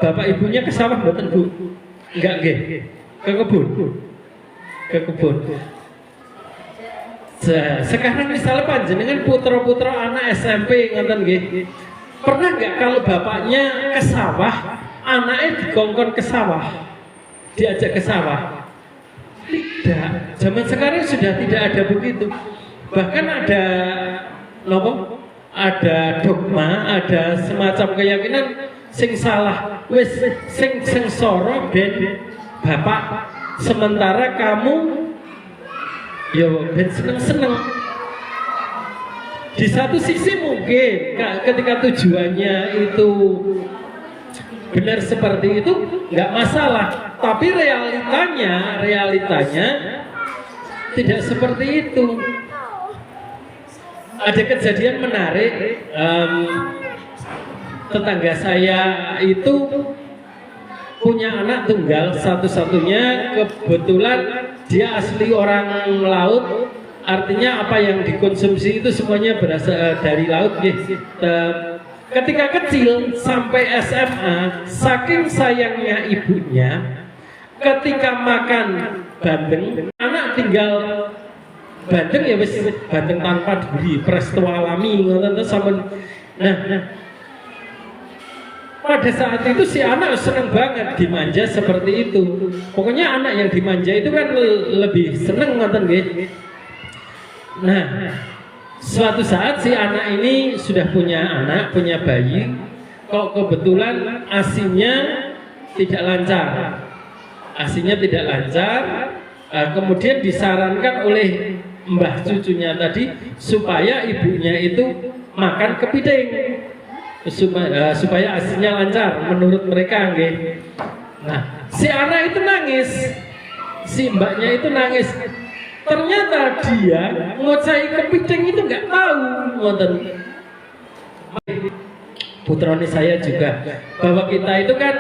[SPEAKER 1] bapak ibunya ke sawah mboten Bu? Enggak ke kebun. Sekarang misalnya panjenengan putra-putra anak SMP ngoten nggih. Pernah nggak kalau bapaknya ke sawah, anaknya dikongkon ke sawah, diajak ke sawah? Tidak. Zaman sekarang sudah tidak ada begitu. Bahkan ada dogma, ada semacam keyakinan sing salah wis sing sengsara ben bapak, sementara kamu yo ben seneng-seneng. Di satu sisi mungkin ketika tujuannya itu benar seperti itu nggak masalah, tapi realitanya tidak seperti itu. Ada kejadian menarik, tetangga saya itu punya anak tunggal satu-satunya, kebetulan dia asli orang laut, artinya apa yang dikonsumsi itu semuanya berasal dari laut. Ketika kecil sampai SMA, saking sayangnya ibunya, ketika makan bandeng, anak tinggal bandeng ya wis bandeng tanpa duri, presto alami ngoten sampean. Nah, pada saat itu si anak seneng banget dimanja seperti itu. Pokoknya anak yang dimanja itu kan lebih seneng ngoten nggih. Nah, suatu saat si anak ini sudah punya anak, punya bayi, kok kebetulan ASINya tidak lancar. ASINya tidak lancar, kemudian disarankan oleh mbah cucunya tadi supaya ibunya itu makan kepiting supaya ASINya lancar menurut mereka nggih. Nah, si anak itu nangis, si mbaknya itu nangis. Ternyata dia ngocai kepiting itu nggak tahu, ngoten. Putrane saya juga bahwa kita itu kan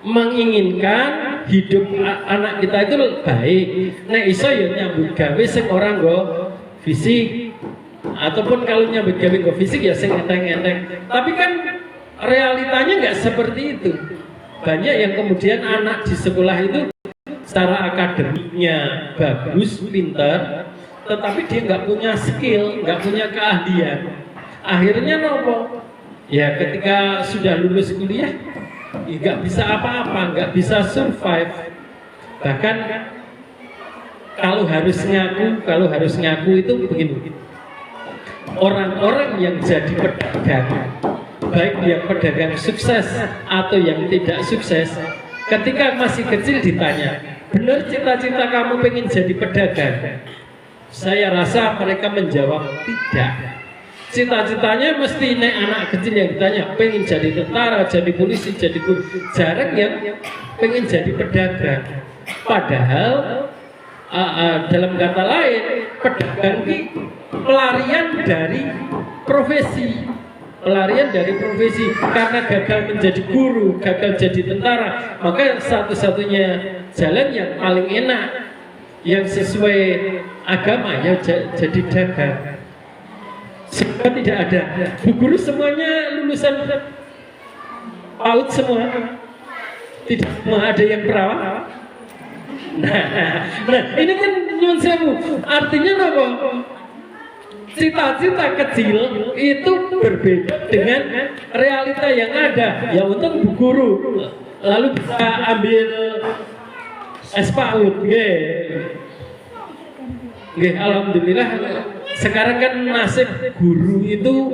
[SPEAKER 1] menginginkan hidup anak kita itu baik. Nek iso ya nyambut gawe sing ora nggo fisik, ataupun kalau nyambut gawe nggo fisik ya sing enteng-enteng. Tapi kan realitanya nggak seperti itu. Banyak yang kemudian anak di sekolah itu secara akademiknya bagus, pintar, tetapi dia nggak punya skill, nggak punya keahlian. Akhirnya nopo? Ya ketika sudah lulus kuliah, nggak bisa apa-apa, nggak bisa survive. Bahkan kalau harus ngaku itu begini. Orang-orang yang jadi pedagang, baik yang pedagang sukses atau yang tidak sukses, ketika masih kecil ditanya, benar cita-cita kamu pengen jadi pedagang? Saya rasa mereka menjawab tidak. Cita-citanya mesti anak kecil yang ditanya pengen jadi tentara, jadi polisi, jadi guru. Jarang yang pengen jadi pedagang. Padahal dalam kata lain, pedagang itu pelarian dari profesi. Pelarian dari profesi karena gagal menjadi guru, gagal jadi tentara, maka satu-satunya jalan yang paling enak, yang sesuai agama ya jadi dagang. Semua tidak ada. Bu guru semuanya lulusan PAUD semua, tidak semua ada yang perawat. Nah ini kan nyuwun sewu, artinya apa? Cita-cita kecil itu berbeda dengan realita yang ada. Ya untung bu guru lalu bisa ambil SPAUD, alhamdulillah. Sekarang kan nasib guru itu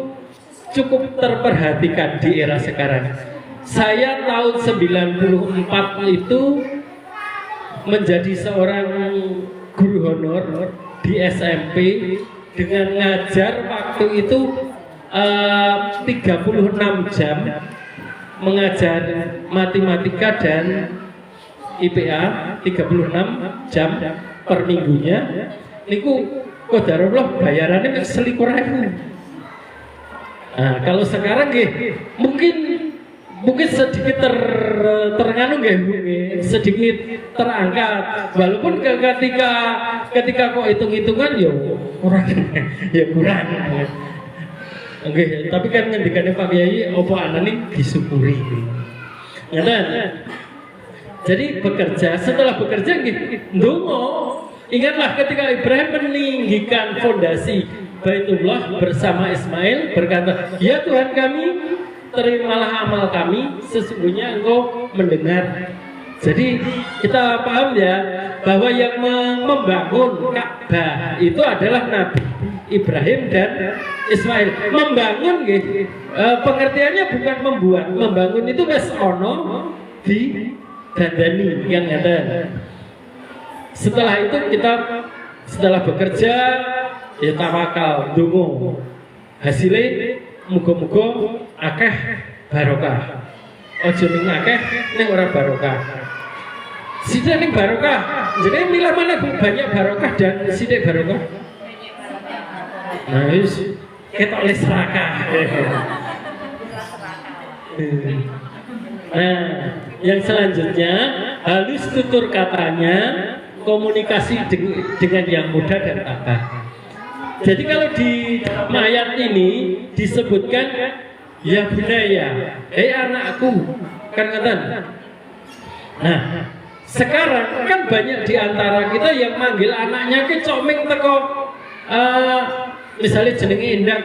[SPEAKER 1] cukup terperhatikan di era sekarang. Saya tahun 94 itu menjadi seorang guru honor di SMP dengan ngajar waktu itu 36 jam mengajar matematika dan IPA 36 jam per minggunya. Niku qadarullah bayarannya selikur ribu. Nah, kalau sekarang mungkin sedikit ternganu sedikit terangkat, walaupun ketika kok hitung-hitungan ya kurang ya kurang. Tapi kan ngendikane Pak Kiai opo anane disyukuri. Jadi setelah bekerja ndonga. Ingatlah ketika Ibrahim meninggikan fondasi Baitullah bersama Ismail, berkata, "Ya Tuhan kami, terimalah amal kami, sesungguhnya Engkau mendengar." Jadi kita paham ya bahwa yang membangun Ka'bah itu adalah Nabi Ibrahim dan Ismail. Membangun nggih. Pengertiannya bukan membuat. Membangun itu wis ono di dandani yang ada. Setelah itu kita setelah bekerja ya tawakal ndonga. Hasilnya muga-muga akeh barokah. Aja ning akeh ning ora barokah. Sithik ning barokah. Jadi milih mana banyak barokah dan sithik barokah. Nah, wis ketok les serakah. Nah, yang selanjutnya halus tutur katanya, komunikasi dengan yang muda dan tabah. Jadi kalau di ayat ini disebutkan ya budaya, anakku, kan ngeten. Nah, sekarang kan banyak di antara kita yang manggil anaknya ke coming teko misalnya jenenge Indah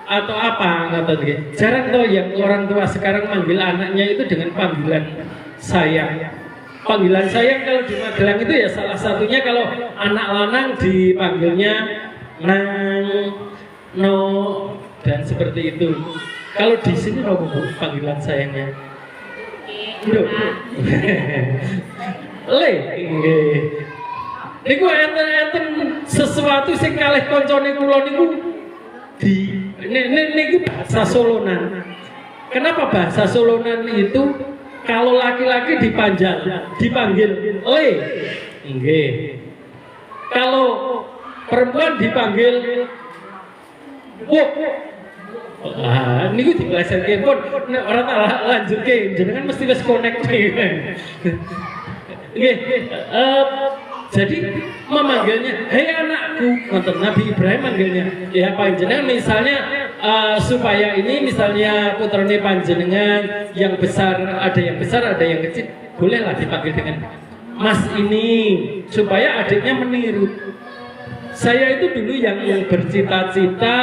[SPEAKER 1] atau apa ngatain gitu. Jarang tuh yang orang tua sekarang manggil anaknya itu dengan panggilan sayang. Panggilan sayang kalau di Magelang itu ya salah satunya kalau anak lanang dipanggilnya nang, no, dan seperti itu. Kalau di sini apa panggilan sayangnya? Le, nggih. Niku enten sesuatu sing kalih kancane kula niku niku bahasa Solonan. Kenapa bahasa Solonan itu kalau laki-laki dipanggil le, nggih. Kalau perempuan dipanggil wuk. Niku diplesetke pun ora tak lanjutke jenengan mesti wis connect. Nggih. Jadi memanggilnya, hei anakku, nonton Nabi Ibrahim manggilnya, ya panjenengan misalnya supaya ini misalnya putrane panjenengan yang besar ada yang kecil, bolehlah dipanggil dengan Mas ini supaya adiknya meniru. Saya itu dulu yang bercita-cita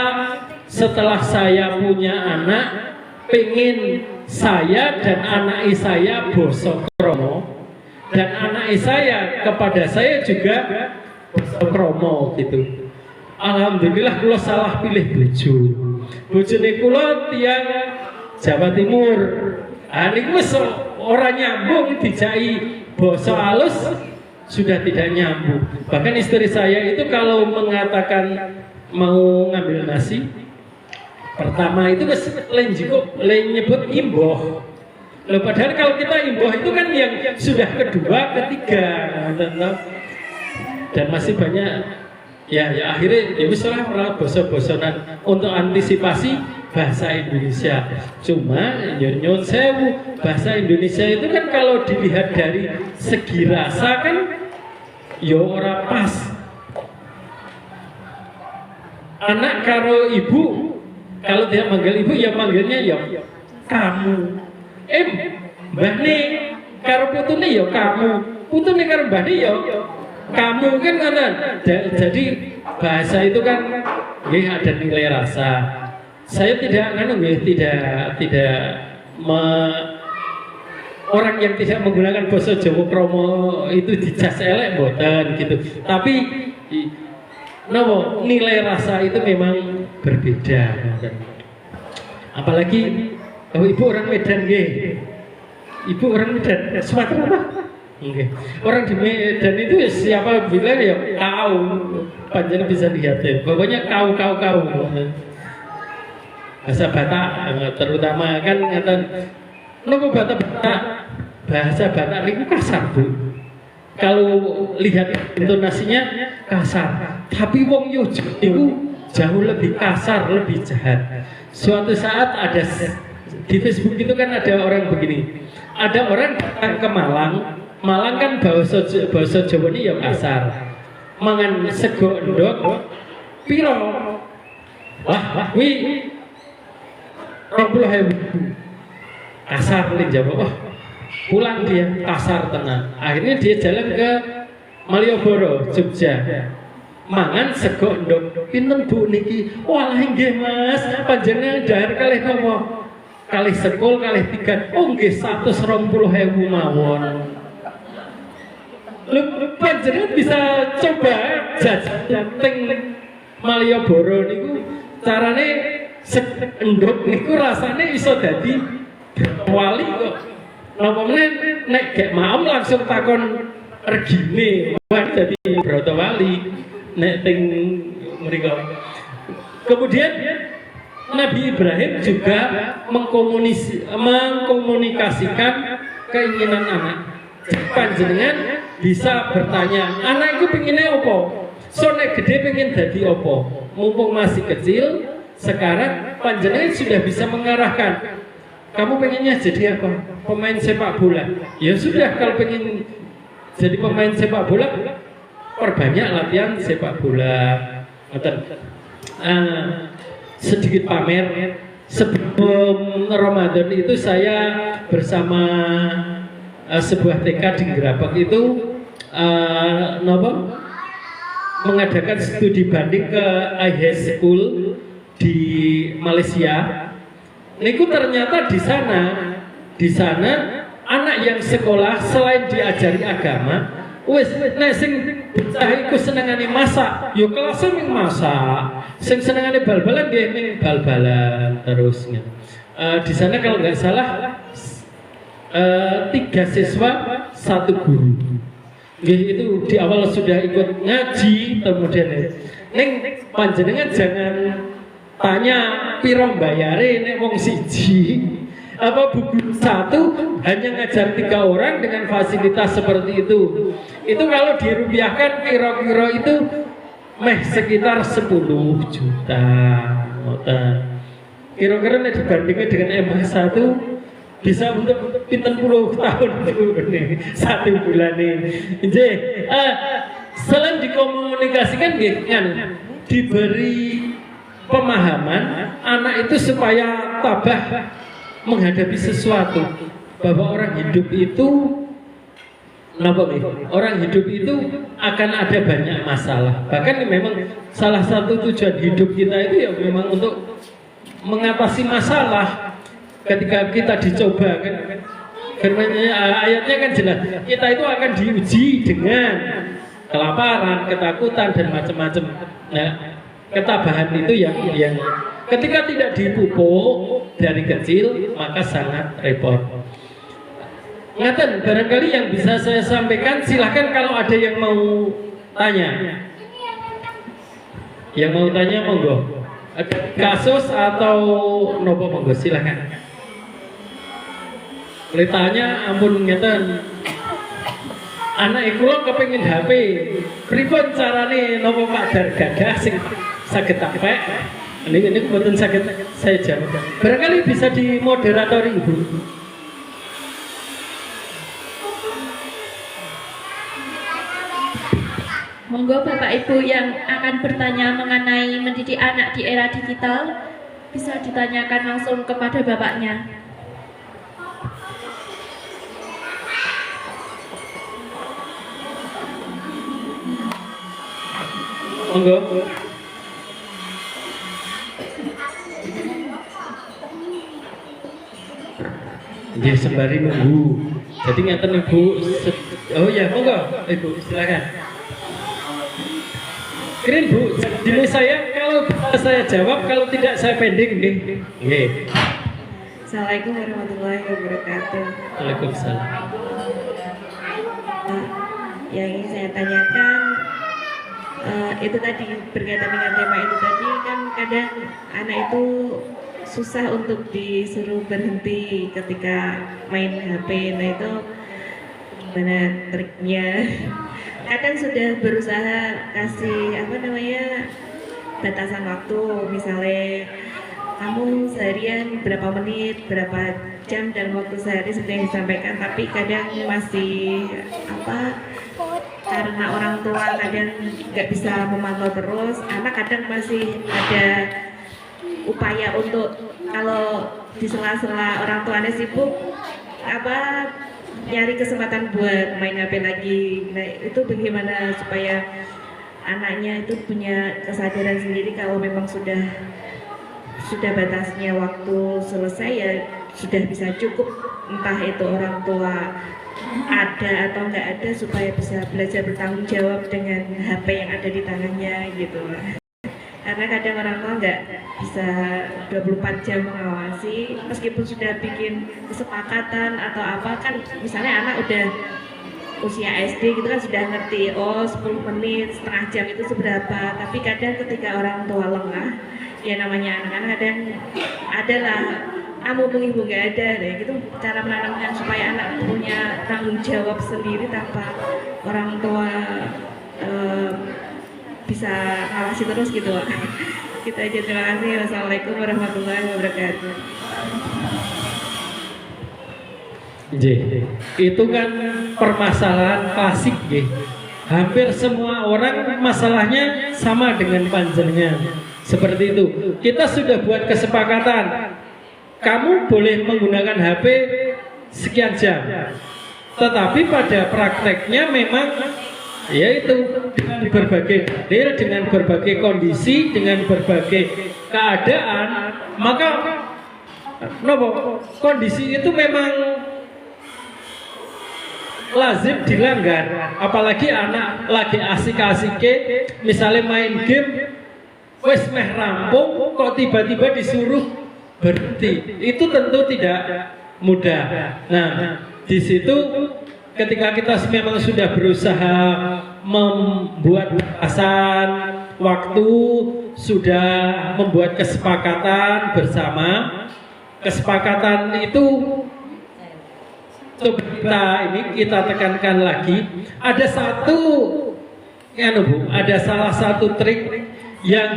[SPEAKER 1] setelah saya punya anak, pengen saya dan anak saya basa krama. Dan anak saya kepada saya juga kromo gitu. Alhamdulillah kula salah pilih bojo. Bojone kula tiyang Jawa Timur. Niku wis ora nyambung dijai basa halus sudah tidak nyambung. Bahkan istri saya itu kalau mengatakan mau ngambil nasi pertama itu wis nyebut imboh. Loh, padahal kalau kita imboh itu kan yang sudah kedua, ketiga, dan masih banyak ya akhirnya ya wis ora boso-bosonan untuk antisipasi bahasa Indonesia. Cuma nyun sewu bahasa Indonesia itu kan kalau dilihat dari segi rasa kan ya ora pas. Anak karo ibu kalau dia manggil ibu ya manggilnya ya kamu. Mbah nih karo putune ya kamu, putune karo mbah nih ya kamu kan ngono. Jadi bahasa itu kan nggih ada nilai rasa. Saya tidak orang yang tidak menggunakan basa Jawa kromo itu dicas elek mboten gitu. Tapi nilai rasa itu memang berbeda. Apalagi ibu orang Medan nggih. Ibu orang Medan, Sumatera apa? Nggih. Orang di Medan itu ya siapa bilang ya kau. Panjenengan bisa lihat ya. Pokoknya kau. Bahasa Batak terutama kan ngaten nopo Batak bahasa Batak niku kasar, Bu. Kalau lihat intonasinya kasar, tapi wong Yogyo itu jauh lebih kasar, lebih jahat. Suatu saat ada di Facebook itu kan ada orang begini, ada orang datang ke Malang kan bahasa Jawa ini ya kasar, mangan sego endok piro, wah wi 20.000 kasar nih Jawa, pulang dia kasar tenang, akhirnya dia jalan ke Malioboro, Jogja, mangan sego endok pinten Bu niki, walah nggih Mas, panjenengan dahar kalih nopo? Kalih sekol, kalih tiga, oh nggih 120.000 mawon. Lu panjenengan bisa coba jajan teng Malioboro niku carane endhog niku rasane iso dadi wali kok. Napa meneh nek gek maem langsung takon regine dadi Brotowali nek teng mriko. Kemudian Nabi Ibrahim juga mengkomunikasikan keinginan anak. Panjenengan bisa bertanya, anak itu pengennya apa? So nek gede pengen jadi apa? Mumpung masih kecil, sekarang panjenengan sudah bisa mengarahkan. Kamu pengennya jadi apa? Pemain sepak bola. Ya sudah, kalau pengen jadi pemain sepak bola, perbanyak latihan sepak bola. Sedikit pamer, sebelum Ramadan itu saya bersama sebuah TK di Gerabak itu mengadakan studi banding ke high school di Malaysia. Niku ternyata di sana anak yang sekolah selain diajari agama, wis nek sing bocah iku senengane masak, yo kelasé ming masak. Sing senengane bal-balan nggih ming bal-balan terus. Di sana kalau nggak salah 3 siswa 1 guru. Itu di awal sudah ikut ngaji, kemudian neng panjenengan jangan tanya pirong bayare nek wong siji. Apa buku 1 hanya ngajar 3 orang dengan fasilitas seperti itu. Itu kalau dirupiahkan kira-kira itu sekitar 10 juta. Kira-kira nek dibandingkan dengan MH1 bisa untuk pinten puluh tahun nih 1 bulan ini. Selain dikomunikasikan diberi pemahaman anak itu supaya tabah menghadapi sesuatu, bahwa orang hidup itu orang hidup itu akan ada banyak masalah. Bahkan memang salah satu tujuan hidup kita itu ya memang untuk mengatasi masalah. Ketika kita dicoba kan, ayatnya kan jelas, kita itu akan diuji dengan kelaparan, ketakutan dan macam-macam. Nah, ketabahan itu yang ketika tidak dipupuk dari kecil maka sangat repot. Ngaten, barangkali yang bisa saya sampaikan, silahkan kalau ada yang mau tanya. Yang mau tanya monggo. Ada kasus atau nopo monggo silahkan. Tanya ampun ngeten. Anak kula kepengin HP. Pripun carane nopo Pak Dargadah sing saged tapek? Ini mboten saged saya jawab. Barangkali bisa dimoderatori Ibu.
[SPEAKER 3] Monggo Bapak Ibu yang akan bertanya mengenai mendidik anak di era digital bisa ditanyakan langsung kepada bapaknya.
[SPEAKER 1] Monggo. Dia sembari nunggu. Jadi ngeten Ibu. Oh ya, monggo Ibu silakan. Keren Bu, jadi saya kalau saya jawab, kalau tidak saya pending nggih. Nggih.
[SPEAKER 2] Assalamualaikum warahmatullahi wabarakatuh.
[SPEAKER 1] Waalaikumsalam.
[SPEAKER 2] Yang ingin saya tanyakan itu tadi berkaitan dengan tema itu tadi, kan kadang anak itu susah untuk disuruh berhenti ketika main HP. Nah itu gimana triknya? Kadang sudah berusaha kasih batasan waktu, misalnya kamu seharian berapa menit, berapa jam dan waktu sehari seperti yang disampaikan, tapi kadang masih karena orang tua kadang nggak bisa memantau terus, anak kadang masih ada upaya untuk kalau di sela-sela orang tuanya sibuk nyari kesempatan buat main HP lagi. Nah itu bagaimana supaya anaknya itu punya kesadaran sendiri kalau memang sudah batasnya waktu selesai ya sudah bisa cukup, entah itu orang tua ada atau nggak ada, supaya bisa belajar bertanggung jawab dengan HP yang ada di tangannya gitu. karena kadang orang tua nggak bisa 24 jam mengawasi, meskipun sudah bikin kesepakatan atau apa, kan misalnya anak udah usia SD gitu kan sudah ngerti, oh 10 menit, setengah jam itu seberapa, tapi kadang ketika orang tua lengah, ya namanya anak-anak kadang adalah kamu ibu nggak ada deh, gitu cara menanamkan supaya anak punya tanggung jawab sendiri tanpa orang tua bisa ngawasi terus gitu. Kita aja, terima kasih. Wassalamualaikum warahmatullahi wabarakatuh.
[SPEAKER 1] Itu kan permasalahan klasik, hampir semua orang masalahnya sama dengan panjenengan. Seperti itu. Kita sudah buat kesepakatan, kamu boleh menggunakan HP sekian jam, tetapi pada prakteknya memang yaitu dengan berbagai dalil, dengan berbagai kondisi, dengan berbagai keadaan, maka kondisi itu memang lazim dilanggar. Apalagi anak lagi asik-asike, misalnya main game, wes meh rampung, kok tiba-tiba disuruh berhenti, itu tentu tidak mudah. Nah, di situ ketika kita memang sudah berusaha membuat batasan waktu, sudah membuat kesepakatan bersama, kesepakatan itu coba kita tekankan lagi. Ada satu ada salah satu trik yang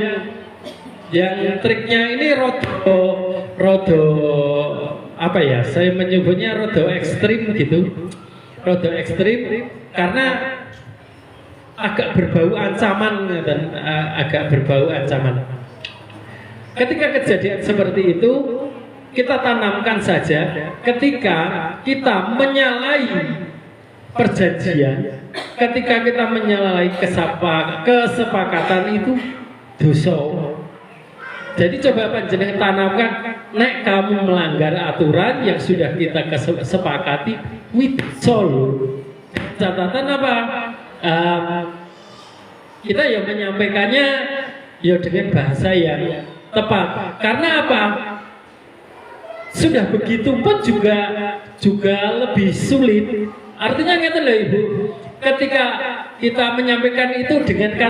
[SPEAKER 1] triknya ini rodo apa ya, saya menyebutnya rodo ekstrim gitu, rodo ekstrim karena agak berbau ancaman dan agak berbau ancaman. Ketika kejadian seperti itu, kita tanamkan saja ketika kita menyalahi perjanjian, ketika kita menyalahi kesepakatan itu dosa. Jadi coba panjenengan tanamkan, nek kamu melanggar aturan yang sudah kita sepakati, witsol. Catatan apa? Kita ya menyampaikannya ya dengan bahasa yang tepat. Karena apa? Sudah begitu pun juga lebih sulit. Artinya ngeten loh Ibu, ketika kita menyampaikan itu dengan